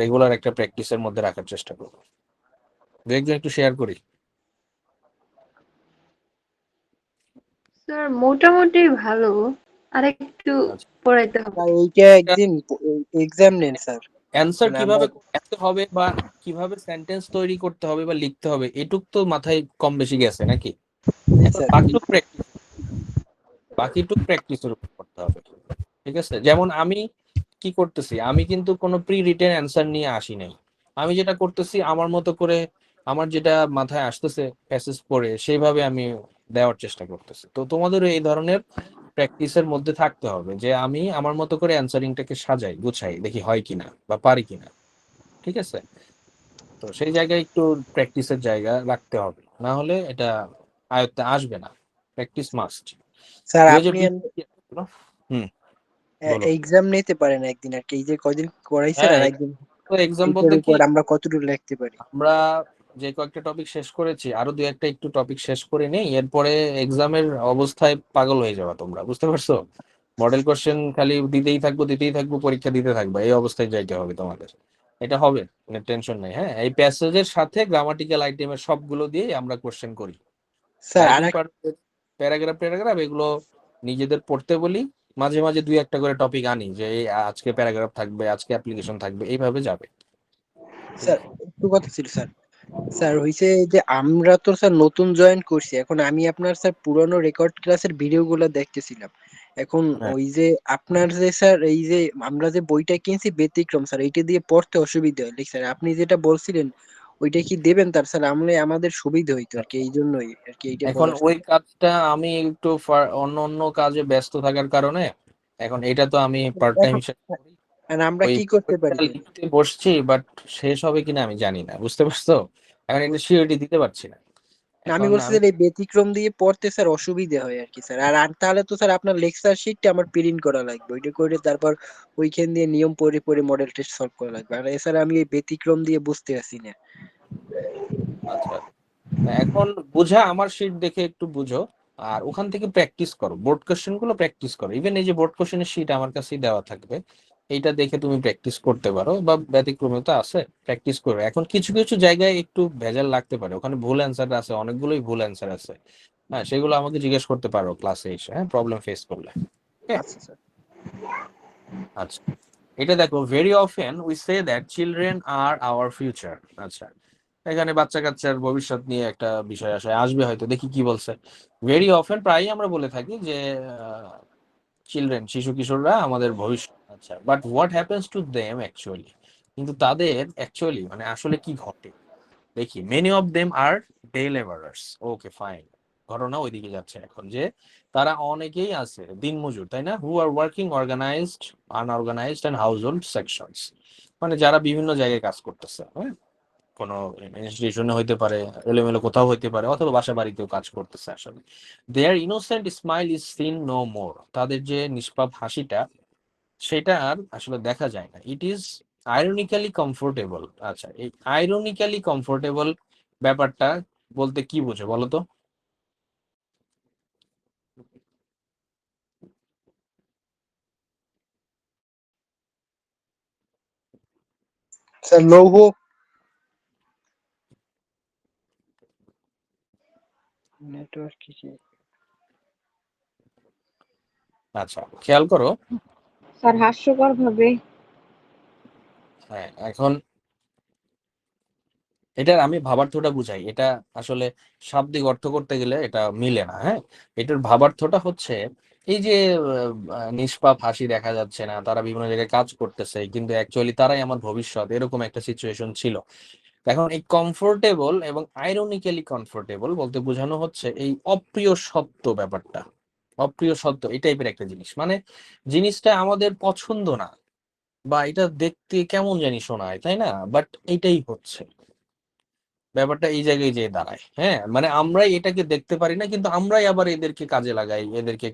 রেগুলার একটা প্র্যাকটিসের মধ্যে রাখার চেষ্টা করবো। দু একজন একটু শেয়ার করি। স্যার মোটামুটি ভালো, আর একটু আচ্ছা, পড়াইতে হবে। স্যার এইটা একদিন এক্সাম নেন স্যার, অ্যান্সার মানে আমরা কিভাবে করতে হবে বা কিভাবে সেন্টেন্স তৈরি করতে হবে বা লিখতে হবে এটুক তো মাথায় কম বেশি গেছে নাকি, জি এখন স্যার। বাকিটুক প্র্যাকটিসের উপর করতে হবে, ঠিক আছে। যেমন আমি কি করতেছি, আমি কিন্তু কোনো প্রি রিটেন অ্যান্সার নিয়ে আসি নাই, আমি যেটা করতেছি আমার মতো করে, আমার যেটা মাথায় আসতেছে প্যাসেজ পড়ে সেইভাবে আমি দেওয়ার চেষ্টা করতেছি। তো তোমাদেরও এই ধরনের প্র্যাকটিসের মধ্যে থাকতে হবে যে আমি আমার মতো করে অ্যান্সারিংটাকে সাজাই গুছাই, দেখি হয় কিনা বা পারি কিনা, ঠিক আছে। তো সেই জায়গায় একটু প্র্যাকটিসের জায়গা রাখতে হবে, না হলে এটা আয়ত্তে আসবে না, প্র্যাকটিস মাস্ট। স্যার ওই যে আপনি হুম, বলো। এক্সাম নিতে পারেন একদিন আর কি, এই যে কয়দিন করাইছেন, হ্যাঁ, আর একদিন তো এক্সাম এইটার বলতে কি, উপর আমরা কতটুকু লিখতে পারি। আমরা যে কয়েকটা টপিক শেষ করেছি আরো দুই একটা একটু টপিক শেষ করে নেই, এরপরে এক্সামের অবস্থায় পাগল হয়ে যাবে তোমরা, বুঝতে পারছো, মডেল কোশ্চেন খালি দিতেই থাকবো, পরীক্ষা দিতে থাকবো, এই অবস্থায় যাইতে হবে তোমাদের, এটা হবে, টেনশন নেই। হ্যাঁ, এই প্যাসেজের সাথে গ্রামাটিক্যাল আইটেমের সবগুলো দিয়ে আমরা কোশ্চেন করি, স্যার আর রাইটিং পার্ট, প্যারাগ্রাফ এগুলো নিজেদের পড়তে বলি, মাঝে মাঝে দুই একটা করে টপিক আনি যে এই আজকে প্যারাগ্রাফ থাকবে, আজকে অ্যাপ্লিকেশন থাকবে, এইভাবে যাবে। স্যার একটু কথা ছিল স্যার। স্যার হইছে যে আমরা তো স্যার নতুন জয়েন করছি, এখন আমি আপনার স্যার পুরনো রেকর্ড ক্লাসের ভিডিও গুলো দেখতেছিলাম। এখন হ্যাঁ, ওই যে আপনার যে স্যার এই যে আমরা যে বইটা কিনছি ব্যতিক্রম স্যার, এইটা দিয়ে পড়তে অসুবিধা হয় স্যার, আপনি যেটা বলছিলেন ওইটা কি দেবেন তার স্যার, আমাদের সুবিধা হইতো আর কি, এই জন্যই আর কি এইটা এখন বলার ওই স্যার। কাজটা আমি একটু অন্য অন্য কাজে ব্যস্ত থাকার কারণে, এখন এটা তো আমি পার্ট টাইম এখন হিসেবে করি, আর আমরা ওই কি করতে বইটা পারি স্যার? লিখতে বসছি, বাট শেষ হবে কিনা আমি জানি না, বুঝতে পারছো, এখন এটা সিওরিটি দিতে পারছি না। না, আমি এখন বলছি আমি স্যার এই ব্যতিক্রম দিয়ে পড়তে স্যার অসুবিধা হয় আর কি স্যার, আর তাহলে তো স্যার আপনার লেকচার শিটটা আমার প্রিন্ট করা লাগবে, ওইটা করে তারপর ওইখান দিয়ে নিয়ম পড়ে পড়ে মডেল টেস্ট সলভ করা লাগবে, আর এছাড়া আমি এই ব্যতিক্রম দিয়ে বুঝতে পারছি না। আচ্ছা, এখন বুঝা আমার শিট দেখে একটু বুঝো, আর ওখান থেকে প্র্যাকটিস করো, বোর্ড কোশ্চেন গুলো প্র্যাকটিস করো, ইভেন এই যে বোর্ড কোশ্চেনের শিট আমার কাছেই দেওয়া থাকবে, এইটা দেখে তুমি প্র্যাকটিস করতে পারো, বা ব্যতিক্রমে তো আছে, প্র্যাকটিস করো। এখন কিছু কিছু জায়গায় একটু ভেজাল লাগতে পারে, ওখানে ভুল অ্যান্সার আছে, অনেকগুলোই ভুল অ্যান্সার আছে, হ্যাঁ, সেগুলো আমাকে জিজ্ঞেস করতে পারো ক্লাসে এসে, হ্যাঁ, প্রবলেম ফেস করলে। ওকে, আচ্ছা স্যার। আচ্ছা, এটা দেখো, very often we say that children are our future. আচ্ছা, এখানে বাচ্চা কাচ্চার ভবিষ্যৎ নিয়ে একটা বিষয় আসবে হয়তো, দেখি কি বলছে। ভেরি অফেন প্রায়ই আমরা বলে থাকি যে চিলড্রেন, শিশু কিশোররা আমাদের ভবিষ্যৎ। আচ্ছা, but what happens to them actually, কিন্তু তাদের অ্যাকচুয়ালি মানে আসলে কি ঘটে দেখি, many of them are day labourers. Okay fine, ঘটনা ওইদিকে যাচ্ছে এখন যে তারা অনেকেই আছে দিনমজুর, তাই না? Who are working organised, unorganised and household sections, মানে যারা বিভিন্ন জায়গায় কাজ করতেছে, হ্যাঁ, কোনো ইনস্টিটিউশনে হইতে পারে, এলোমেলো কোথাও হইতে পারে, অথবা বাসা বাড়িতেও কাজ করতেছে। আসলে their innocent smile is seen no more, তাদের যে নিষ্পাপ হাসিটা সেটা আর আসলে দেখা যায় না। It is ironically comfortable. আচ্ছা, এই আইরনিক্যালি কমফোর্টেবল ব্যাপারটা বলতে কি বোঝো বলো তো? স্যার লৌহ নেটওয়ার্ক কি? আচ্ছা, খেয়াল করো। স্যার হাস্যকর ভাবে। হ্যাঁ, এখন এটার আমি ভাবার্থটা বুঝাই, এটা আসলে শাব্দিক অর্থ করতে গেলে এটা মিলে না। হ্যাঁ, এটার ভাবার্থটা হচ্ছে এই যে নিষ্পাপ হাসি দেখা যাচ্ছে না, তারা বিভিন্ন জায়গায় কাজ করতেছে, কিন্তু অ্যাকচুয়ালি তারাই আমার ভবিষ্যৎ, এরকম একটা সিচুয়েশন ছিল। এখন এই কমফোর্টেবল এবং আইরনিক্যালি কমফোর্টেবল বলতে বোঝানো হচ্ছে এই অপ্রিয় সত্য ব্যাপারটা। অপ্রিয় সত্য এই টাইপের একটা জিনিস, মানে জিনিসটা আমাদের পছন্দ না, বা এটা দেখতে কেমন জানি শোনায়, তাই না? বাট এটাই হচ্ছে ব্যাপারটা, এই জায়গায় যেয়ে দাঁড়ায়। হ্যাঁ, মানে আমরাই এটাকে দেখতে পারি না, কিন্তু আমরাই আবার এদেরকে কাজে লাগাই, এদেরকে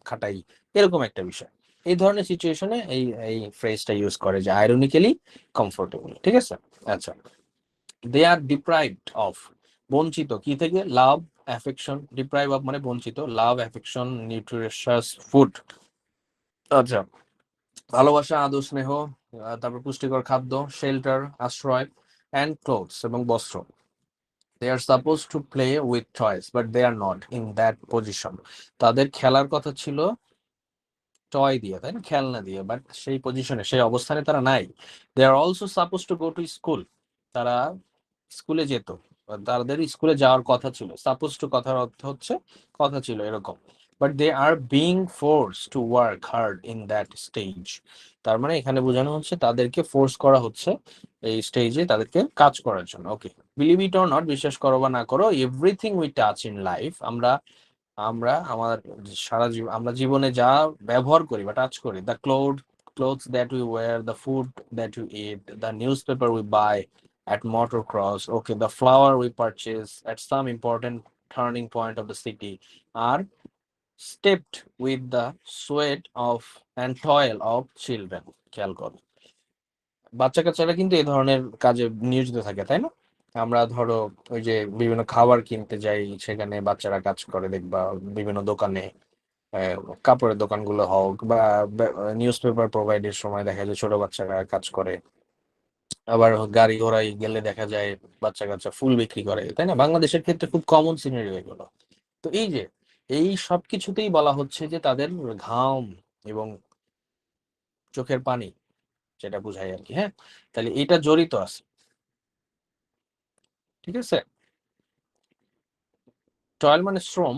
খাটাই, এরকম একটা বিষয়। এই ধরনের সিচুয়েশনে এই এই ফ্রেজটা ইউজ করে যে আইরনিক্যালি কমফোর্টেবল। ঠিক আছে? আচ্ছা, দে আর ডিপ্রাইভড অফ, বঞ্চিত কি থেকে? লাভ, অ্যাফেকশন। ডিপ্রাইভ অফ মানে বঞ্চিত, লাভ, অ্যাফেকশন, নিউট্রিশাস ফুড। আচ্ছা, ভালোবাসা, আদর, স্নেহ, তারপর পুষ্টিকর খাদ্য, শেল্টার, আশ্রয়, অ্যান্ড ক্লোথস এবং বস্ত্র। They are suppose to play with toys but they are not in that position. তাদের খেলার কথা ছিল টয় দিয়ে, তাই না, খেলনা দিয়ে, বাট সেই পজিশনে, সেই অবস্থানে তারা নাই। They are also suppose to go to school, তারা স্কুলে যেত, তাদের স্কুলে যাওয়ার কথা ছিল। সাপোজ টু কথার অর্থ হচ্ছে কথা ছিল এরকম। But they are being force to work hard in that stage, তার মানে এখানে বোঝানো হচ্ছে তাদেরকে ফোর্স করা হচ্ছে এই স্টেজে তাদেরকে কাজ করার জন্য। ওকে, বিলিভ ইট অর নট, বিশ্বাস করো বা না করো, everything we touch in life, আমরা আমরা আমার সারা জীবন, আমরা জীবনে যা ব্যবহার করি বা টাচ করি, the clothes that we wear, the food that we eat, the newspaper we buy at motor cross, okay, the flower we purchase at some important turning point of the city, are stepped with the sweat of and toil of children. খেয়াল করো, বাচ্চা কাচ্চারা কিন্তু এই ধরনের কাজে নিয়োজিত থাকে, তাই না? আমরা ধরো ওই যে বিভিন্ন খাবার কিনতে যাই, সেখানে বাচ্চারা কাজ করে দেখবা, বিভিন্ন দোকানে, আহ, কাপড়ের দোকানগুলো হোক, বা নিউজ পেপার প্রোভাইডের সময় দেখা যায় ছোট বাচ্চারা কাজ করে। আবার গাড়ি ঘোড়ায় গেলে দেখা যায় বাচ্চা কাচ্চা ফুল বিক্রি করে, তাই না? বাংলাদেশের ক্ষেত্রে খুব কমন সিনারিও এগুলো। তো এই যে এই সব কিছুতেই বলা হচ্ছে যে তাদের ঘাম এবং চোখের পানি, যেটা বোঝায় আর কি। হ্যাঁ, তাহলে এটা জড়িত আছে। ঠিক আছে, টয়েল মানে শ্রম,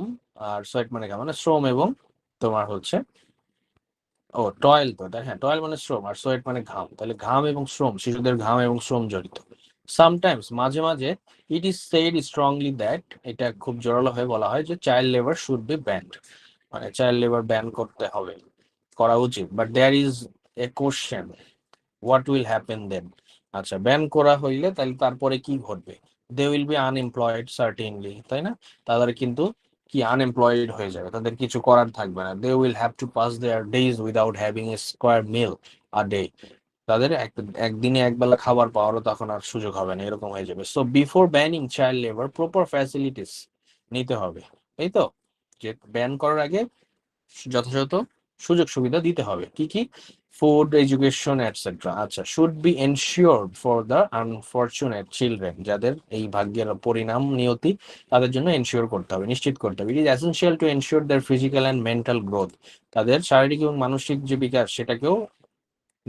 আর সোয়েট মানে ঘাম, মানে শ্রম এবং তোমার হচ্ছে, ও টয়েল তো হ্যাঁ, টয়েল মানে শ্রম আর সোয়েট মানে ঘাম, তাহলে ঘাম এবং শ্রম, শিশুদের ঘাম এবং শ্রম জড়িত। সামটাইমস, মাঝে মাঝে, it is said strongly that, এটা খুব জোরালো হয়ে বলা হয় যে child labour should be banned, মানে চাইল্ড লেবার ব্যান করতে হবে, করা উচিত। But there is a question, what will happen then? আচ্ছা, ব্যান করা হইলে তাহলে তারপরে কি ঘটবে? They will be unemployed certainly, তাই না? তাদের কিন্তু কি আনএমপ্লয়েড হয়ে যাবে, তাদের কিছু করার থাকবে না। They will have to pass their days without having a square meal a day, তাদের একদিনে একবেলা খাবার পাওয়ারও তখন আর সুযোগ হবে না, এরকম হয়ে যাবে। So before banning child labour, proper facilities নিতে হবে, এই তো, যে ব্যান করার আগে যথাযথ সুযোগ সুবিধা দিতে হবে। কি কি? Food, education, etcetera. আচ্ছা, should be ensured for the unfortunate children, যাদের এই ভাগ্যের পরিণাম নিয়তি, তাদের জন্য এনশিওর করতে হবে, নিশ্চিত করতে হবে। It is essential to ensure their physical and mental growth, তাদের শারীরিক এবং মানসিক যে বিকাশ সেটাকেও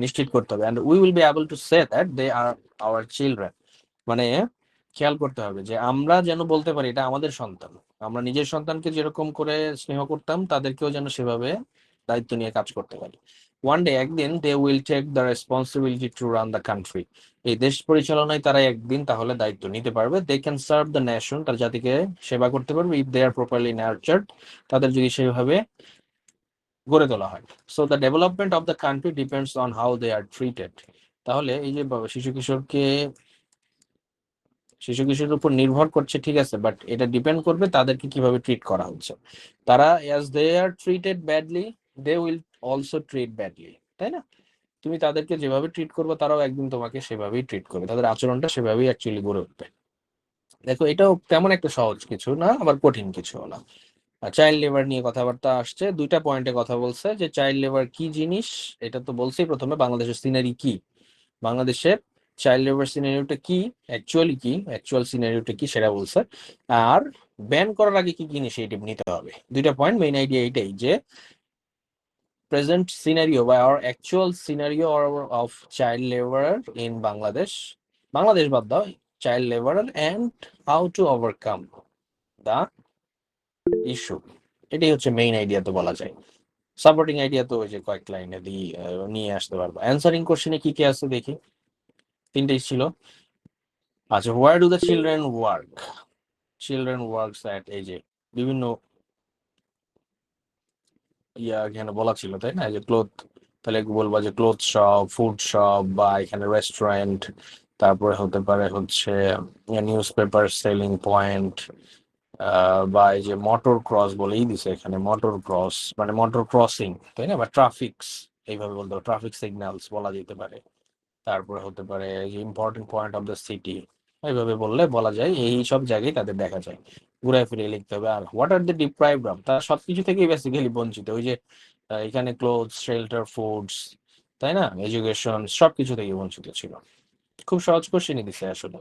নিশ্চিত করতে হবে। And we will be able to say that they are our children, মানে খেয়াল করতে হবে যে আমরা যেন বলতে পারি এটা আমাদের সন্তান। আমরা নিজের সন্তানকে যেরকম করে স্নেহ করতাম, তাদেরকেও যেন সেভাবে দায়িত্ব নিয়ে কাজ করতে পারি। ওয়ান ডে একদিন they will take the responsibility to run the country, এই দেশ পরিচালনায় তারা একদিন তাহলে দায়িত্ব নিতে পারবে। They can serve the nation, তার জাতিকে সেবা করতে পারবে। ইফ দে আর প্রপারলি নার্চার্ড, তাদের যদি সেভাবে গড়ে তোলা হয়। So the development of the country depends on how they are treated. তাহলে এই যে শিশু কিশোরের উপর নির্ভর করছে, ঠিক আছে, বাট এটা ডিপেন্ড করবে তাদেরকে কিভাবে ট্রিট করা হচ্ছে। তারা as they are treated badly, they will also treat badly, তাই না? তুমি তাদেরকে যেভাবে ট্রিট করবে তারাও একদিন তোমাকে সেভাবেই ট্রিট করবে, তাদের আচরণটা সেভাবেই অ্যাকচুয়ালি গড়ে উঠবে। দেখো, এটাও তেমন একটা সহজ কিছু না, আবার কঠিন কিছু না। চাইল্ড লেবার নিয়ে কথাবার্তা আসছে, দুইটা পয়েন্টে কথা বলছে যে চাইল্ড লেবার কি জিনিস, এটা তো বলছেই প্রথমে, বাংলাদেশের সিনারি কি, বাংলাদেশের চাইল্ড লেবার সিনারিওটা কি, অ্যাকচুয়াল সিনারিওটা কি সেটা বলছে। আর ব্যান করার আগে কি কি ইনিশিয়েটিভ নিতে হবে, দুইটা পয়েন্ট। মেইন আইডিয়া এইটাই যে প্রেজেন্ট সিনারিও বা our actual scenario of child labor in Bangladesh বাদ দাও, child labour and how to overcome the issue, এটাই হচ্ছে মেইন আইডিয়া তো বলা যায়। সাপোর্টিং আইডিয়া তো ওই যে কয়েক লাইনে দিয়ে নিয়ে আসতে পারবো। অ্যান্সারিং কোশ্চেনে কি কি আছে দেখি, তিনটেই ছিল। আচ্ছা, where do the children work, children works at, এই যে বিভিন্ন এখানে বলা ছিল, তাই না? এই যে ক্লোথ, তাহলে বলবা যে ক্লোথ শপ, ফুড শপ, বা এখানে রেস্টুরেন্ট, তারপরে হতে পারে হচ্ছে নিউজ পেপার সেলিং পয়েন্ট, বা এই যে মোটর ক্রস বলেই দিছে এখানে, মোটর ক্রস মানে মোটর ক্রসিং, তাই না? বা ট্রাফিক্স, এইভাবে বলতে পারে, ট্রাফিক সিগন্যালস বলা যেতে পারে। তারপরে হতে পারে যে important point of the city, এইভাবে বললে বলা যায় এই সব জায়গায় তাদের দেখা যায়, ঘুরায় ফিরে লিখতে হবে। আর what are the deprived of, তারা সবকিছু থেকেই বেসিক্যালি বঞ্চিত, ওই যে এখানে ক্লোথ, শেল্টার, ফুডস, তাই না, এডুকেশন, সবকিছু থেকে বঞ্চিত ছিল। খুব সহজ কোশ্চেনই দিছে আসলে।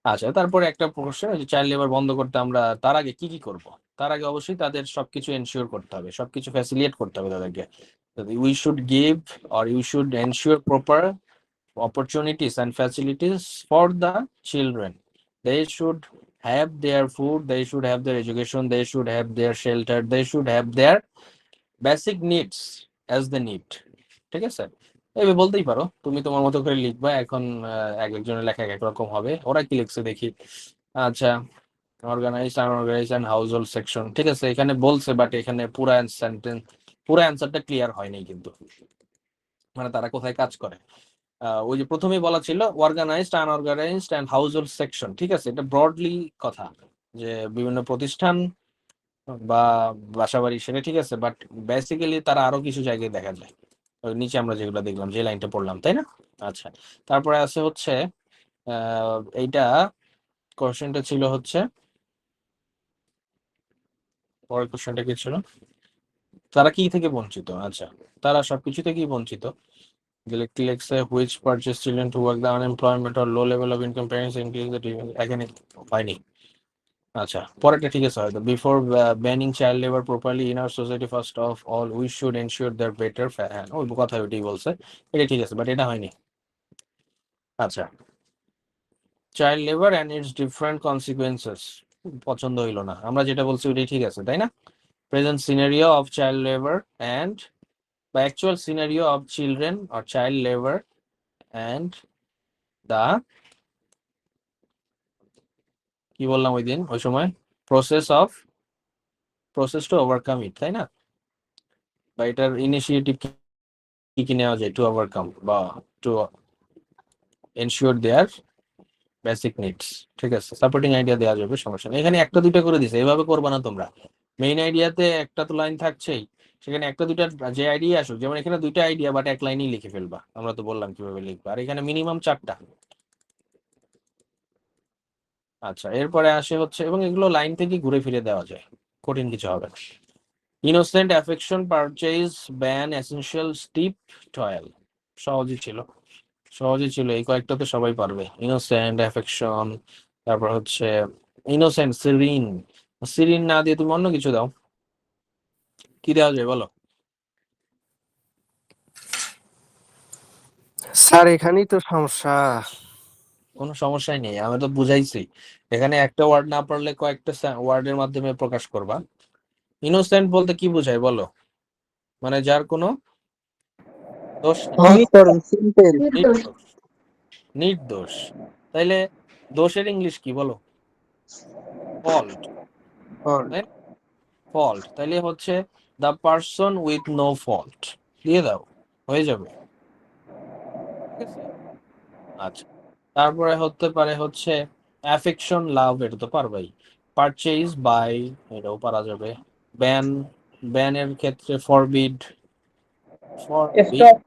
আচ্ছা, তারপরে একটা কোশ্চেন, যে চাইল্ড লেবার বন্ধ করতে আমরা তার আগে কি কি করব। তার আগে অবশ্যই তাদের সবকিছু এনশিওর করতে হবে, সবকিছু ফ্যাসিলিটেট করতে হবে তাদেরকে। We should give or you should ensure proper opportunities and facilities for the children. They should have their food, they should have their education, they should have their shelter, they should have their basic needs as the need. ঠিক আছে, এইভাবে বলতেই পারো, তুমি তোমার মতো করে লিখবা। এখন এক একজনের লেখা এক এক রকম হবে। ওরা কি লিখছে দেখি। আচ্ছা, organised, unorganised and household section, ঠিক আছে, এখানে বলছে, বাট এখানে পুরো অ্যান্সারটা ক্লিয়ার হয়নি কিন্তু, মানে তারা কোথায় কাজ করে। ওই যে প্রথমেই বলা ছিল organised, unorganised and household section, ঠিক আছে, এটা ব্রডলি কথা, যে বিভিন্ন প্রতিষ্ঠান বা বাসাবাড়ি, সেটা ঠিক আছে, বাট বেসিক্যালি তারা আরো কিছু জায়গায় দেখা যায়, ওই নিচে আমরা যেগুলো দেখলাম, যে লাইনটা পড়লাম, তাই না? আচ্ছা, তারপরে আছে হচ্ছে এইটা কোশ্চেনটা ছিল হচ্ছে, পরের কোশ্চেনটা কি ছিল, তারা কি থেকে বঞ্চিত। আচ্ছা, তারা সবকিছু থেকেই বঞ্চিত। which purchase children to work the unemployment or low level of income parents increase the এখানে হয়নি। আচ্ছা, পরেরটা ঠিক আছে হয়তো, before banning child labour properly in our society first of all we should ensure their better, হ্যাঁ ওই কথা ওইটাই বলছে, এটা ঠিক আছে, বাট এটা হয়নি। আচ্ছা, child labour and it's different consequences, পছন্দ হইলো না, আমরা যেটা বলছি ওইটাই ঠিক আছে, তাই না? Present scenario of child labour and বা actual scenario of children or child labour and the, কি বললাম ওই দিন ওই সময়, প্রসেস টু ওভারকাম ইট, তাই না? বা এটার ইনিশিয়েটিভ কি কি নেওয়া যায় টু ওভারকাম বা to ensure their basic needs, ঠিক আছে। সাপোর্টিং আইডিয়া দেওয়া যাবে, সমস্যা নেই। এখানে একটা দুইটা করে দিছে, এভাবে করবা না তোমরা। মেইন আইডিয়াতে একটা তো লাইন থাকছেই, সেখানে একটা দুইটা যে আইডিয়া আসুক, যেমন এখানে দুইটা আইডিয়া বাট এক লাইনই লিখে ফেলবা, আমরা তো বললাম কিভাবে লিখবা, আর এখানে মিনিমাম 4টা। আচ্ছা, এরপরে আসে হচ্ছে, এবং এগুলো লাইন থেকে ঘুরে ফিরে দেওয়া যায়, কঠিন কিছু হবে না। Innocent affection purchase ban essential steep toil, সহজই ছিল, এই কয়েকটা তো সবাই পারবে। ইনোসেন্ট, অ্যাফেকশন, তারপর হচ্ছে ইনোসেন্ট, সিরিন, সিরিন না দিয়ে তুমি অন্য কিছু দাও, কি দেওয়া যায় বলো? স্যার এখানেই তো সমস্যা। কোনো সমস্যাই নেই, আমি তো বুঝাইছি, এখানে একটা ওয়ার্ড না পারলে কয়েকটা ওয়ার্ডের মাধ্যমে প্রকাশ করবা। ইনোসেন্ট বলতে কি বোঝায় বলো, মানে যার কোনো দোষ নেই, সমীকরণ সিম্পল। নির্দোষ। নির্দোষ, নির্দোষ। তাইলে দোষের ইংলিশ কি বলো? ফল্ট, তাই না? ফল্ট, তাইলে হচ্ছে the person with no fault দিয়ে দাও, হয়ে যাবে। ঠিক আছে, আচ্ছা। তারপরে হতে পারে হচ্ছে অ্যাফেকশন, লাভ, এটা তো পারবাই। পারচেজ, বাই, এটাও পারা যাবে। ব্যান, ব্যানের ক্ষেত্রে ফরবিড, ফরবিড। স্টপ।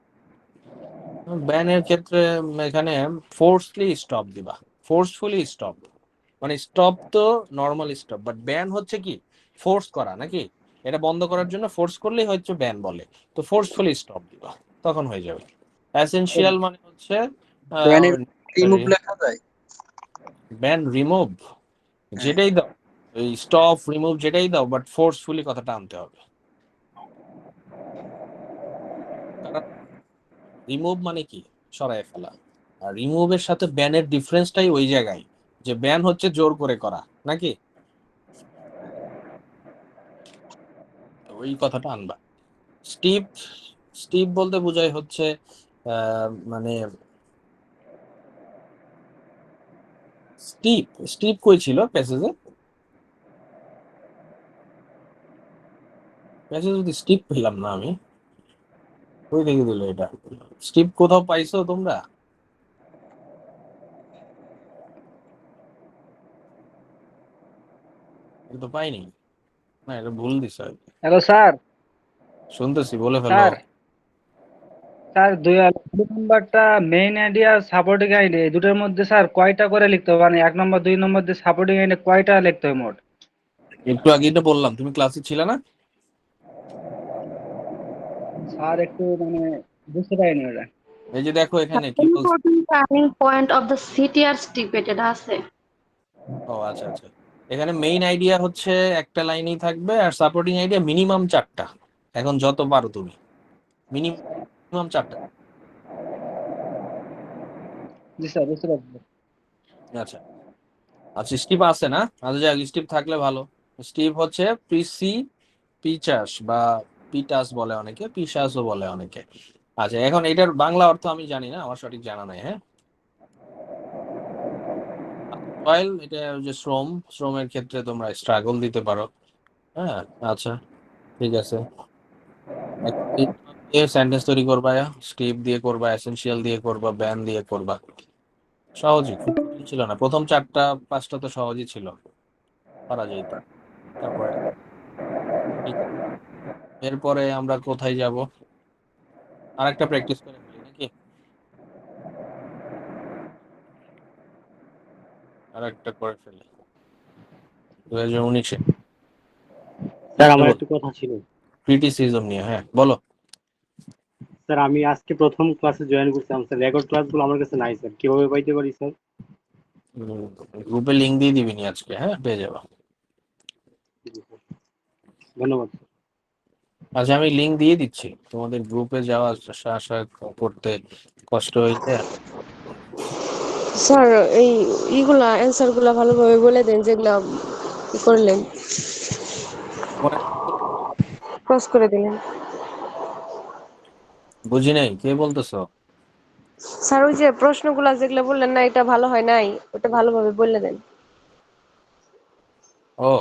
ব্যানের ক্ষেত্রে এখানে ফোর্সলি স্টপ দিবা, ফোর্সফুলি স্টপ। মানে স্টপ তো নর্মাল স্টপ, বাট ব্যান হচ্ছে কি ফোর্স করা নাকি, এটা বন্ধ করার জন্য ফোর্স করলেই হচ্ছে ব্যান বলে। তো ফোর্সফুলি স্টপ দিবা, তখন হয়ে যাবে। অ্যাসেনশিয়াল মানে হচ্ছে ব্যানের রিমুভ লেখা যায়। ব্যান, রিমুভ, হ্যাঁ। যেটাই দাও, এই স্টপ রিমুভ যেটাই দাও, বাট ফোর্সফুলি কথাটা আনতে হবে। কারণ রিমুভ মানে কি সরায় ফেলা, আর রিমুভের সাথে ব্যানের ডিফারেন্সটাই ওই জায়গায়, যে ব্যান হচ্ছে জোর করে করা নাকি, ওই কথাটা আনবা। স্টিপ, স্টিপ বলতে বোঝায় হচ্ছে মানে স্টিপ, স্টিপ কই ছিল প্যাসেজে? প্যাসেজ যদি স্টিপ পেলাম না আমি, কই থেকে দিল এটা? স্টিপ কোথাও পাইছো তোমরা? এটা তো পাইনি, না এটা ভুল দিছে। Hello sir. শুনতেছি, বলে ফেলো। স্যার, স্যার দুই নম্বরটা মেইন আইডিয়া, সাপোর্টিং আইডিয়া, এই দুটোর মধ্যে স্যার কয়টা করে লিখতে হবে? মানে 1 নম্বর 2 নম্বর দিয়ে সাপোর্টিং আইডিয়া কয়টা লিখতে হবে মোট? একটু আগেই তো বললাম, তুমি ক্লাসে ছিলে না? স্যার একটু মানে বুঝতে পারিনি ওটা। এই যে দেখো এখানে কি বলছে। Important turning point of the CTR stipend এটা আছে। ও আচ্ছা আচ্ছা, এখানে মেইন আইডিয়া হচ্ছে একটা লাইনেই থাকবে, আর সাপোর্টিং আইডিয়া মিনিমাম 4টা। এখন যত পারো তুমি, মিনিমাম 4টা। জি স্যার, বুঝতে পারছি। আচ্ছা আচ্ছা, স্টিপ আছে না? আচ্ছা যাক, স্টিপ থাকলে ভালো। স্টিপ হচ্ছে পিসি, পিচাস বা পিটাস বলে অনেকে, পিশাসও বলে অনেকে। আচ্ছা, এখন এটার বাংলা অর্থ আমি জানি না, আমার সঠিক জানা নাই। হ্যাঁ, টয়েল এটা ওই যে শ্রম, শ্রমের ক্ষেত্রে তোমরা স্ট্রাগল দিতে পারো। হ্যাঁ, আচ্ছা ঠিক আছে। সেন্টেন্স তৈরি করবা, স্টিপ দিয়ে করবা, এসেনশিয়াল দিয়ে করবা, ব্যান দিয়ে করবা। সহজই, খুব কঠিন ছিল না। প্রথম 4টা 5টা তো সহজই ছিল, পারা যেত। তারপরে এরপরে আমরা কোথায় যাব? আরেকটা প্র্যাকটিস করে ফেলি নাকি? আরেকটা করে ফেলি 2019-এ স্যার আমার একটু কথা ছিল। ক্রিটিসিজম নিয়ে। হ্যাঁ বলো। স্যার আমি আজকে প্রথম ক্লাসে জয়েন করছিলাম স্যার, রেকর্ড ক্লাসগুলো আমার কাছে নাই স্যার, কিভাবে পাইতে পারি স্যার? গ্রুপে লিংক দিয়ে দিবিনি আজকে, হ্যাঁ পেয়ে যাবো। ধন্যবাদ। আচ্ছা আমি লিংক দিয়ে দিচ্ছি, তোমাদের গ্রুপে যাওয়া আসা আসা করতে কষ্ট হইলে। স্যার এই ইগুলা অ্যান্সার গুলা ভালোভাবে বলে দেন, যেগুলা ই করলেন, ক্রস করে দিলেন। বুঝি নাই, কে বলতেছো? স্যার ওই যে প্রশ্নগুলা যেগুলা বললেন না, এটা ভালো হয় নাই, ওটা ভালোভাবে বলে দেন। ও,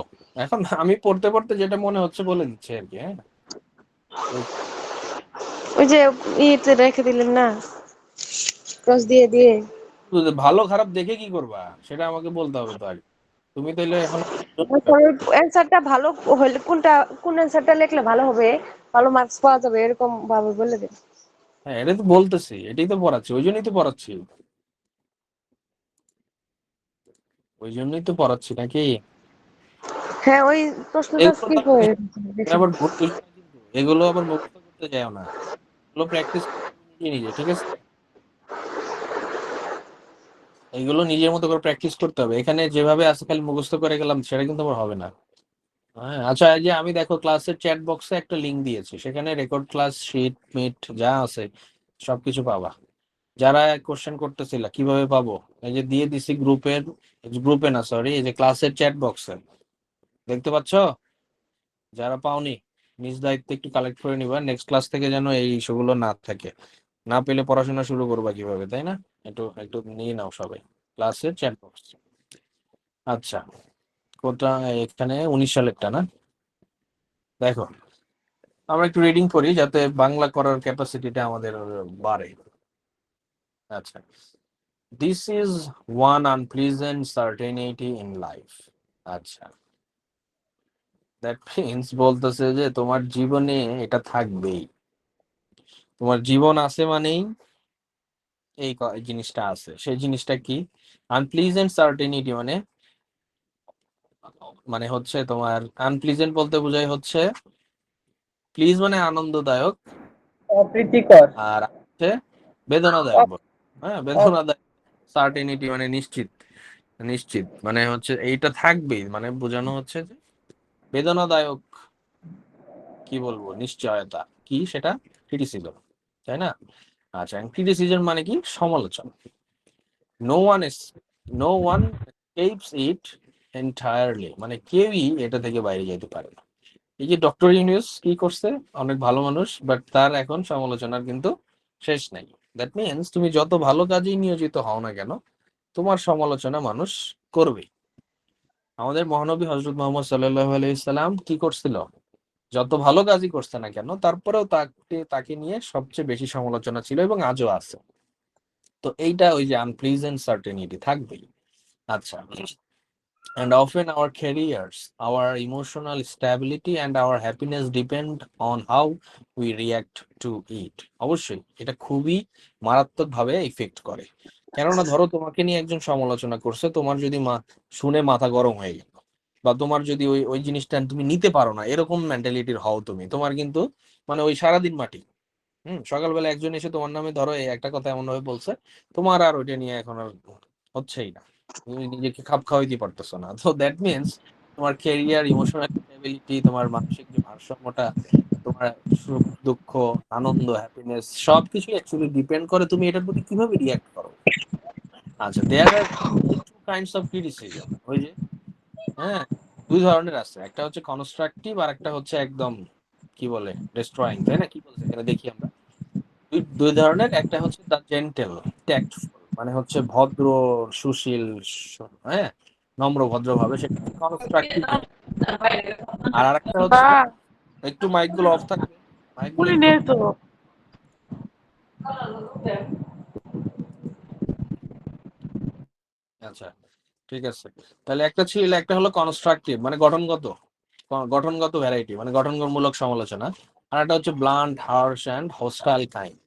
এখন আমি পড়তে পড়তে যেটা মনে হচ্ছে বলে দিচ্ছি আর কি। হ্যাঁ, ওই যে ইতে রেখে দিলেন না, ক্রস দিয়ে দিয়ে। ভালো খারাপ দেখে কি করবা সেটা আমাকে বলতে হবে তো আগে। তুমি তাইলে এখন স্যার অ্যান্সারটা ভালো হলে কোনটা, কোন অ্যান্সারটা লিখলে ভালো হবে, ভালো মার্কস পাওয়া যাবে, এরকম ভাবে বলে দেন। হ্যাঁ এটা তো বলতেছি, এটাই তো পড়াচ্ছি, ওই জন্যই তো পড়াচ্ছি, ওই জন্যই তো পড়াচ্ছি নাকি? হ্যাঁ, ওই প্রশ্নটা এগুলো স্কিপ তাহলে হয়ে তুমি গেছে। আবার ভুল বুঝো না কিন্তু, এগুলো আবার মুখস্থ করতে যাও না, এগুলো প্র্যাকটিস নিজে নিজে, ঠিক আছে? এগুলো নিজের মতো করে প্র্যাকটিস করতে হবে। এখানে যেভাবে আছে খালি মুখস্থ করে গেলাম সেটা কিন্তু আমার হবে না। হ্যাঁ আচ্ছা, এই যে আমি দেখো ক্লাসের চ্যাট বক্সে একটা লিংক দিয়েছি, সেখানে রেকর্ড ক্লাস শিট মিট যা আছে সবকিছু পাবা। যারা কোশ্চেন করতেছিল কিভাবে পাবো, এই যে দিয়ে দিছি গ্রুপের, গ্রুপে না সরি, এই যে ক্লাসের চ্যাট বক্সে দেখতে পাচ্ছ? যারা পাওনি নিজ দায়িত্বে একটু কালেক্ট করে নিবা, নেক্সট ক্লাস থেকে যেন এই ইস্যুগুলো না থাকে। না পেলে পড়াশোনা শুরু করবা কিভাবে, তাই না? একটু একটু নিয়ে নাও সবাই ক্লাসের চ্যাট বক্স। আচ্ছা, কোনটা? এখানে 19 সালেরটা না? দেখো, আমরা একটু রিডিং করি যাতে বাংলা করার ক্যাপাসিটিটা আমাদের বাড়ে। আচ্ছা, this is one unpleasant certainty in life. আচ্ছা, দ্যাট মিনস বলতেছে যে তোমার জীবনে এটা থাকবেই। তোমার জীবন আছে মানেই এই জিনিসটা আছে। সেই জিনিসটা কি? আনপ্লিজেন্ট সার্টেনিটি মানে মানে হচ্ছে তোমার আনপ্লিজেন্ট বলতে বোঝায় হচ্ছে, প্লিজ মানে আনন্দদায়ক, অপ্রীতিকর। আর হচ্ছে বেদনাদায়ক হ্যাঁ, বেদনাদায়ক। সার্টেনিটি মানে নিশ্চিত, নিশ্চিত মানে হচ্ছে এইটা থাকবেই, মানে বোঝানো হচ্ছে যে বেদনাদায়ক কি বলবো নিশ্চয়তা কি সেটা ক্রিটিসিজম, তাই না? আচ্ছা, ক্রিটিসিজম মানে কি? সমালোচনা। No one is no one escapes it entirely, মানে কেউই এটা থেকে বাইরে যেতে পারে না। এই যে ডক্টর ইউনিউস কি করছে, অনেক ভালো মানুষ, বাট তার এখন সমালোচনার কিন্তু শেষ নাই। দ্যাট মিনস তুমি যত ভালো কাজেই নিয়োজিত হও না কেন, তোমার সমালোচনা মানুষ করবে। আমাদের মহানবী হযরত মুহাম্মদ সাল্লাল্লাহু আলাইহি সাল্লাম কি করছিল? যত ভালো কাজই করছে না কেন, তারপরেও তাকে নিয়ে সবচেয়ে বেশি সমালোচনা ছিল এবং আজও আছে। তো এইটা ওই যে আনপ্লিজেন্ট সার্টেনিটি থাকবেই। আচ্ছা, and often our careers, our emotional stability and our happiness depend on how we react to it. অবশ্যই এটা খুবই মারাত্মকভাবে ইফেক্ট করে। কেননা ধরো তোমাকে নিয়ে একজন সমালোচনা করছে, তোমার যদি শুনে মাথা গরম হয়ে গেল, বা তোমার যদি ওই ওই জিনিসটা তুমি নিতে পারো না, এরকম মেন্টালিটির হও তুমি, তোমার কিন্তু মানে ওই সারাদিন মাটি। সকালবেলা একজন এসে তোমার নামে ধরো এই একটা কথা এমন ভাবে বলছে, তোমার আর ওইটা নিয়ে এখন আর হচ্ছেই না, তুমি নিজেকে খাপ খাওয়াইতে পারতেছো না। তো দ্যাট মিনস তোমার ক্যারিয়ার, ইমোশনাল স্টেবিলিটি, তোমার মানসিক যে ভারসাম্যটা, তোমার সুখ দুঃখ, আনন্দ, হ্যাপিনেস সবকিছু অ্যাকচুয়ালি ডিপেন্ড করে তুমি এটার প্রতি কিভাবে রিয়াক্ট করো। আচ্ছা, দেয়ার আর টু কাইন্ডস অফ ক্রিটিসিজম। ওই যে হ্যাঁ, দুই ধরনের আছে, একটা হচ্ছে কনস্ট্রাকটিভ আর একটা হচ্ছে একদম কি বলে ডিস্ট্রয়িং, তাই না? কি বলছে এখানে দেখি আমরা, দুই ধরনের। একটা হচ্ছে দ্য জেন্টেল ট্যাক্টফুল, মানে হচ্ছে ভদ্র, সুশীল, হ্যাঁ, নম্র ভদ্রভাবে, সেটা হচ্ছে কনস্ট্রাকটিভ। আর আরেকটা হচ্ছে, একটু মাইক গুলো অফ থাকবে, মাইক গুলো একটু। আচ্ছা, ঠিক আছে, তাহলে একটা ছিল, একটা হলো কনস্ট্রাকটিভ মানে গঠনগত ভ্যারাইটি, মানে গঠনমূলক সমালোচনা। আর একটা হচ্ছে blunt, harsh and hostile kind.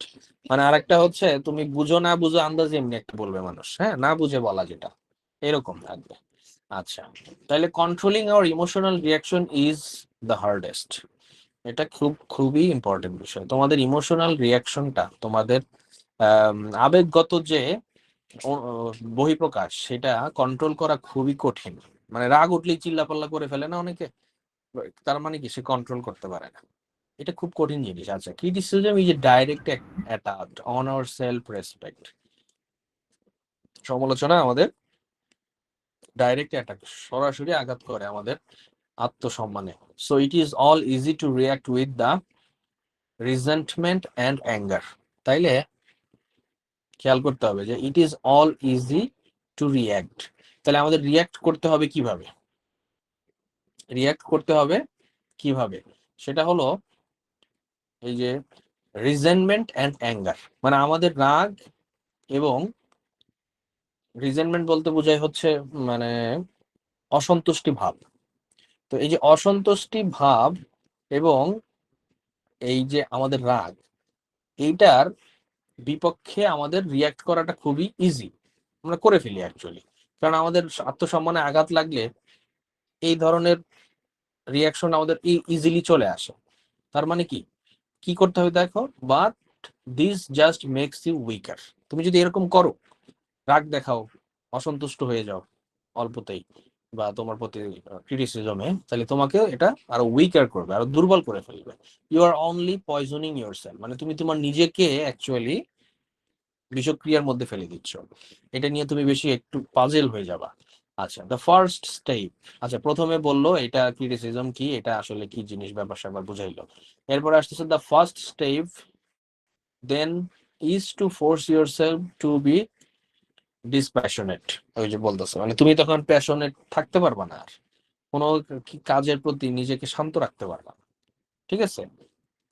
মানে আরেকটা হচ্ছে তুমি বুঝো না বুঝো আন্দাজে এমনি একটা বলবে মানুষ, হ্যাঁ, না বুঝে বলা যেটা, এরকম থাকবে। আচ্ছা, তাহলে controlling our emotional reaction is the hardest. এটা খুবই ইম্পর্টেন্ট বিষয়। তোমাদের ইমোশনাল রিয়াকশনটা, তোমাদের আবেগগত যে বহিঃপ্রকাশ, সেটা কন্ট্রোল করা খুবই কঠিন। মানে রাগ উঠলেই চিল্লাপাল্লা করে ফেলে না অনেকে, তার মানে কি সে কন্ট্রোল করতে পারে না। এটা খুব কঠিন জিনিস। আচ্ছা, criticism is a direct attack on our self respect. সমালোচনা আমাদের ডাইরেক্ট অ্যাটাক, সরাসরি আঘাত করে আমাদের আত্মসম্মানে। So it is all easy to react with the resentment and anger. তাইলে খেয়াল করতে হবে যে it is all easy to react, তাহলে আমাদের রিয়াক্ট করতে হবে কিভাবে? রিয়াক্ট করতে হবে কিভাবে সেটা হলো এই যে রিজেন্টমেন্ট অ্যান্ড অ্যাঙ্গার, মানে আমাদের রাগ এবং রিজেন্টমেন্ট বলতে বোঝায় হচ্ছে মানে অসন্তুষ্টি ভাব। তো এই যে অসন্তুষ্টি ভাব এবং এই যে আমাদের রাগ, এইটার বিপক্ষে আমাদের রিয়াক্ট করাটা খুবই ইজি, আমরা করে ফেলি অ্যাকচুয়ালি। কারণ আমাদের আত্মসম্মানে আঘাত লাগলে এই ধরনের রিয়াকশন আমাদের ইজিলি চলে আসে। তার মানে কি কি করতে হবে দেখো, but this just makes you weaker. তুমি যদি এরকম করো, রাগ দেখাও, অসন্তুষ্ট হয়ে যাও অল্পতেই, বা তোমার প্রতি ক্রিটিসিজমে, তাহলে তোমাকে এটা আরো উইকার করবে, আরো দুর্বল করে ফেলবে। You are only poisoning yourself, মানে তুমি তোমার নিজেকে অ্যাকচুয়ালি বিষক্রিয়ার মধ্যে ফেলে দিচ্ছ। এটা নিয়ে তুমি বেশি একটু পাজেল হয়ে যাবা। আচ্ছা, দ্য ফার্স্ট স্টেপ। আচ্ছা, প্রথমে বললো এটা ক্রিটিসিজম কি, এটা আসলে কি জিনিস, ব্যাপার স্যাপার বুঝাইলো। এরপর আসতেছে the first step, then is to force yourself to be dispassionate. ওই যে বলতেছে মানে তুমি তখন প্যাশনেট থাকতে পারবা না, আর কোনো কাজের প্রতি নিজেকে শান্ত রাখতে পারবা না, ঠিক আছে?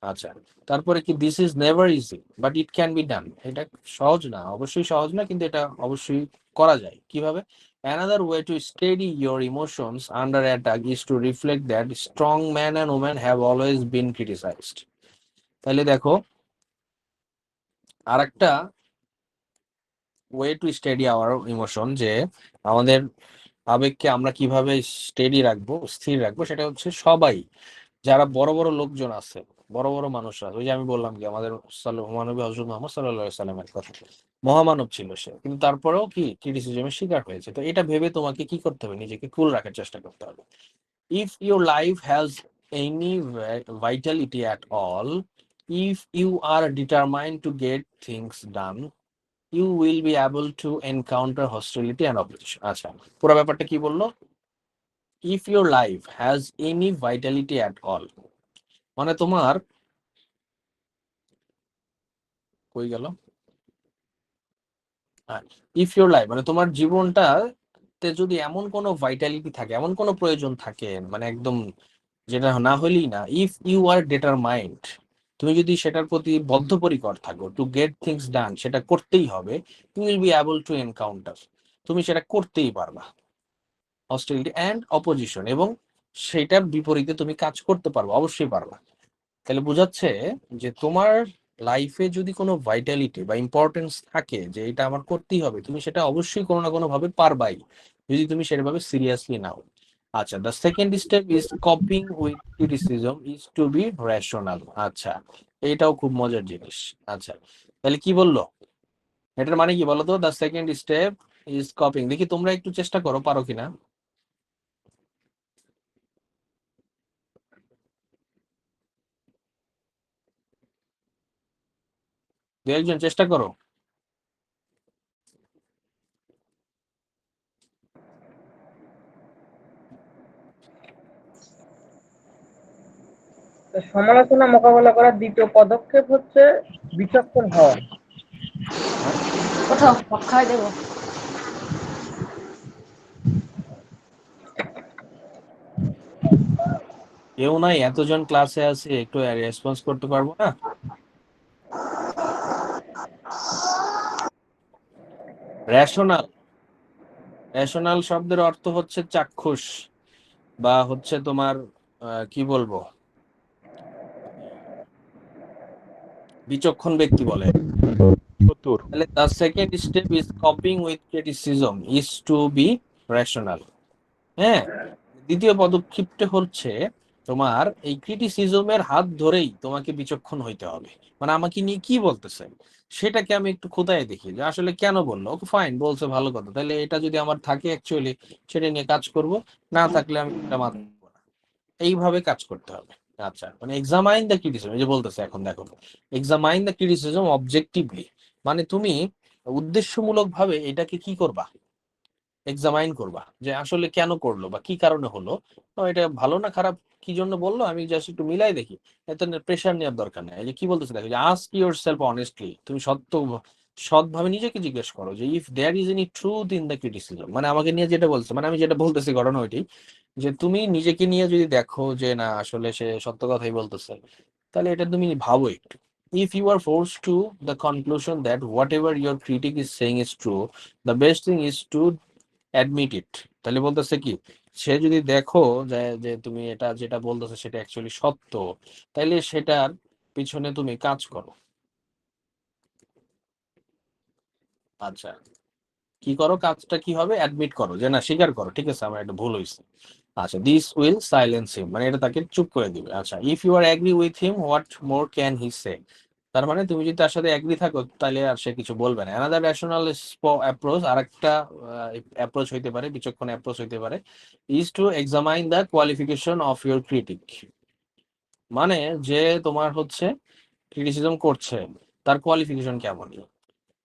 আচ্ছা, তারপরে কি this is never easy but it can be done, এটা সহজ না, অবশ্যই সহজ না, কিন্তু এটা অবশ্যই করা যায়। কিভাবে? Another way to steady your emotions under attack is to reflect that strong man and woman have always been criticised. তাহলে দেখো আর একটা way to steady our emotion, যে আমাদের আবেগকে আমরা কিভাবে স্টেডি রাখবো, স্থির রাখবো, সেটা হচ্ছে সবাই যারা বড় বড় লোকজন আছে, বড় বড় মানুষরা, ওই যে আমি বললাম কি আমাদের মহানবী হযরত মুহাম্মদ সাল্লাল্লাহু আলাইহি সাল্লামের কথা, মহামানব ছিল সে, কিন্তু তারপরেও কি ক্রিটিসিজমের শিকার হয়েছে। তো এটা ভেবে তোমাকে কি করতে হবে, নিজেকে কুল রাখার চেষ্টা করতে হবে। If your life has any vitality at all, if you are determined to get things done, you will be able to encounter hostility and opposition. আচ্ছা, পুরো ব্যাপারটা কি বললো? If your life has any vitality at all, মানে তোমার কই গেল, if your life মানে তোমার জীবনটাতে যদি এমন কোনো ভাইটালিটি থাকে, এমন কোনো প্রয়োজন থাকে, মানে একদম যেটা না হলেই না, ইফ ইউ আর ডিটারমাইন্ড, তুমি যদি সেটার প্রতি বদ্ধপরিকর থাকো, টু গেট থিংস ডান, সেটা করতেই হবে, you will be able to encounter, তুমি সেটা করতেই পারবা হস্টিলিটি অ্যান্ড অপোজিশন, এবং সেটার বিপরীতে তুমি কাজ করতে পারবা, অবশ্যই পারবা। তাহলে বোঝাচ্ছে যে তোমার লাইফে যদি কোনো ভাইটালিটি বা ইম্পর্টেন্স থাকে যে এটা আমার করতেই হবে, তুমি সেটা অবশ্যই কোনো না কোনো ভাবে পারবাই, যদি তুমি সেভাবে সিরিয়াসলি নাও। আচ্ছা, the second step is coping with criticism is to be rational. আচ্ছা, এটাও খুব মজার জিনিস। আচ্ছা, তাহলে কি বললো, এটার মানে কি বলো তো? The second step is coping, দেখি তোমরা একটু চেষ্টা করো, পারো কিনা, দু একজন চেষ্টা করো। সমালোচনা মোকাবেলা করার দ্বিতীয় পদক্ষেপ হচ্ছে বিচক্ষণ হওয়া। কোথাও খাই দেবো। কেউ নাই, এতজন ক্লাসে আছে, একটু রেসপন্স করতে পারবো না? রেশনাল, রেশনাল শব্দের অর্থ হচ্ছে চাক্ষুষ, বা হচ্ছে তোমার কি বলবো, বিচক্ষণ ব্যক্তি বলে। তাহলে the second step is coping with criticism is to be rational. হ্যাঁ, দ্বিতীয় পদক্ষেপটা হচ্ছে তোমার এই ক্রিটিসিজমের হাত ধরেই তোমাকে বিচক্ষণ হইতে হবে, মানে আমাকে নিয়ে কি বলতেছে সেটাকে আমি একটু খোদায় দেখি যে আসলে কেন বললো, ওকে ফাইন বলছে, ভালো কথা, তাহলে এটা যদি আমার থাকে অ্যাকচুয়ালি সেটা নিয়ে কাজ করব, না থাকলে আমি এটা মাথা দিবো না, এইভাবে কাজ করতে হবে। আচ্ছা, মানে এক্সামাইন দ্য ক্রিটিসিজম, এই যে বলতেছে এখন দেখো, এক্সামাইন দ্য ক্রিটিসিজম অবজেক্টিভলি, মানে তুমি উদ্দেশ্যমূলক ভাবে এটাকে কি করবা, এক্সামাইন করবা যে আসলে কেন করলো বা কি কারণে হলো, তো এটা ভালো না খারাপ, কি জন্য বললো, আমি জাস্ট একটু মিলাই দেখি, এত প্রেশার নেওয়ার দরকার নেই। এই যে কি বলতেছে দেখো, যে আস্ক ইউর সেলফ অনেস্টলি, তুমি সৎভাবে নিজেকে জিজ্ঞেস করো যে if there is any truth in the criticism, মানে আমাকে নিয়ে যেটা বলছে, মানে আমি যেটা বলতেছি ঘটনা ওইটাই, যে তুমি নিজেকে নিয়ে যদি দেখো যে না আসলে সে সত্য কথাই বলতেছে, তাহলে এটা তুমি ভাবো একটু। If you are forced to the conclusion that whatever your critic is saying is true, the best thing is to admit it. তাহলে বলতেছে কি, সে যদি দেখো যে যে তুমি এটা যেটা বলতেছে সেটা অ্যাকচুয়ালি সত্য, তাইলে সেটার পিছনে তুমি কাজ করো। আচ্ছা, কি করো, কাজটা কি হবে, অ্যাডমিট করো, যে না স্বীকার করো, ঠিক আছে আমার একটা ভুল হয়েছে। আচ্ছা, দিস উইল সাইলেন্স হিম, মানে এটা তাকে চুপ করে দিবে। আচ্ছা, if you are agree with him what more can he say, তার মানে তুমি যদি তার সাথে এগ্রি থাকো তাহলে আর সে কিছু বলবে না। অ্যানাদার রেশনাল অ্যাপ্রোচ, আর একটা অ্যাপ্রোচ হইতে পারে, বিচক্ষণ অ্যাপ্রোচ হইতে পারে, is to examine the qualification of your critic, মানে যে তোমার হচ্ছে ক্রিটিসিজম করছে তার কোয়ালিফিকেশন কেমন,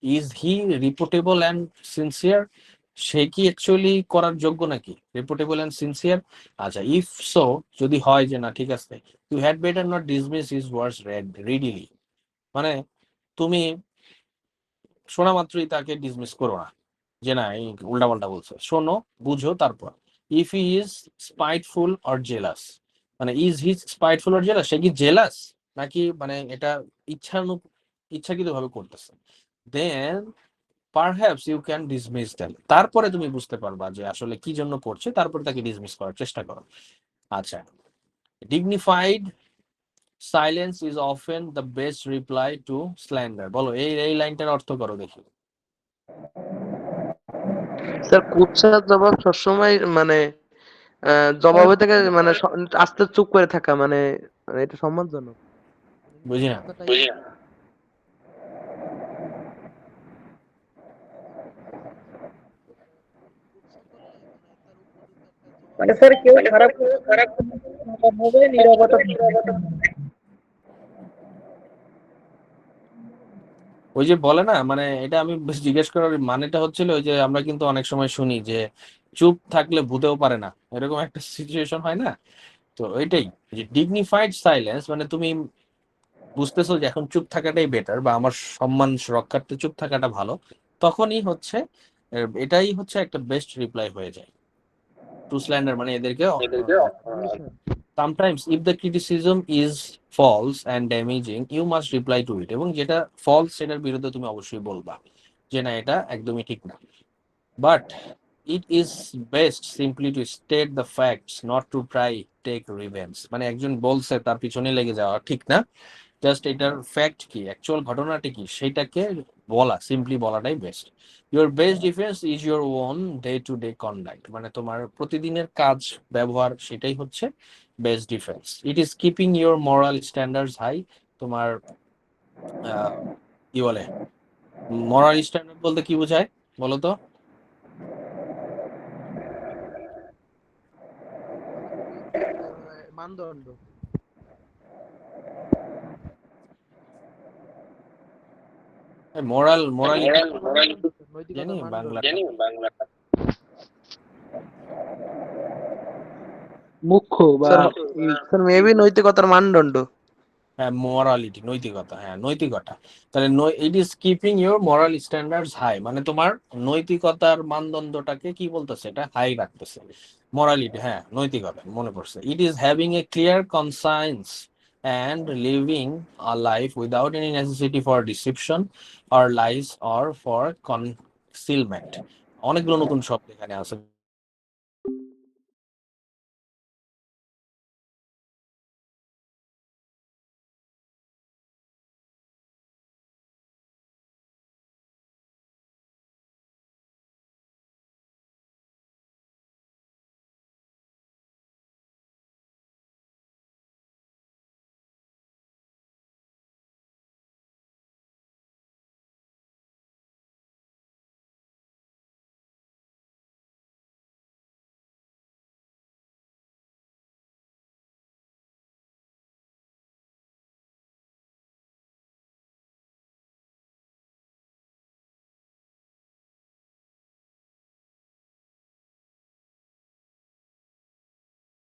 is he reputable and sincere, সে কি অ্যাকচুয়ালি করার যোগ্য নাকি, রিপোর্টেবল অ্যান্ড সিনসিয়ার। আচ্ছা, ইফ সো, যদি হয় যে না ঠিক আছে, you had better not dismiss his words readily, মানে তুমি শোনা মাত্রই তাকে ডিসমিস করো না যে না এই উল্টাপাল্টা বলছে। শোনো, বুঝো, তারপর if he is spiteful or jealous, মানে is he spiteful or jealous, সে কি জেলাস নাকি মানে এটা ইচ্ছাকৃত ভাবে করতেছে, then perhaps you can dismiss them. তারপরে তুমি বুঝতে পারবা যে আসলে কি জন্য করছে, তারপরে তাকে ডিসমিস করার চেষ্টা করো। আচ্ছা, dignified silence is often the best reply to slander. বলো এই লাইনটার অর্থ করো দেখি। স্যার কুৎসা জবাব সবসময় মানে জবাবে থেকে মানে আস্তে চুপ করে থাকা মানে মানে এটা সম্মানজনক। বুঝি না। মানে স্যার কেউ খারাপ হবে নীরবতা। ওই যে বলে না, মানে এটা আমি জিজ্ঞেস করার মানেটা হচ্ছিল ওই যে আমরা কিন্তু অনেক সময় শুনি যে চুপ থাকলে ভূতেও পারে না, এরকম একটা সিচুয়েশন হয় না? তো ওইটাই যে ডিগনিফাইড সাইলেন্স, মানে তুমি বুঝতেছো যে এখন চুপ থাকাটাই বেটার, বা আমার সম্মান রক্ষার্থে চুপ থাকাটা ভালো, তখনই হচ্ছে এটাই হচ্ছে একটা বেস্ট রিপ্লাই হয়ে যায় টু স্ল্যান্ডার, মানে এদেরকে। Sometimes if the criticism is false and damaging, you must reply to it. এবং যেটা ফলস সেটার বিরুদ্ধে তুমি অবশ্যই বলবা যে না এটা একদমই ঠিক না। But it is best simply to state the facts, not to try take revenge. মানে একজন বলছে তার পিছনে লেগে যাওয়া ঠিক না, জাস্ট এটার ফ্যাক্ট কি, অ্যাকচুয়াল ঘটনাটা কি সেটাকে বলা, সিম্পলি বলাটাই best. Your best defence is your own day to day conduct, মানে তোমার প্রতিদিনের কাজ ব্যবহার সেটাই হচ্ছে best defence. It is keeping your moral standards high. তোমার কি বলে মোরাল স্ট্যান্ডার্ড বলতে কি বোঝায় বলো তো? মানদণ্ড। মোরালিটি জানি নৈতিকতার বাংলা মুখ্য বা স্যার মেবি নৈতিকতার মানদণ্ড। হ্যাঁ, মোরালিটি নৈতিকতা, হ্যাঁ নৈতিকতা। তাহলে it is keeping your moral standards high, মানে তোমার নৈতিকতার মানদণ্ডটাকে কি বলতেছে, এটা হাই রাখতেছে। মোরালিটি, হ্যাঁ নৈতিকতা, মনে পড়ছে। It is having a clear conscience and living a life without any necessity for deception or lies or for concealment. অনেকগুলো নতুন শব্দ এখানে আছে।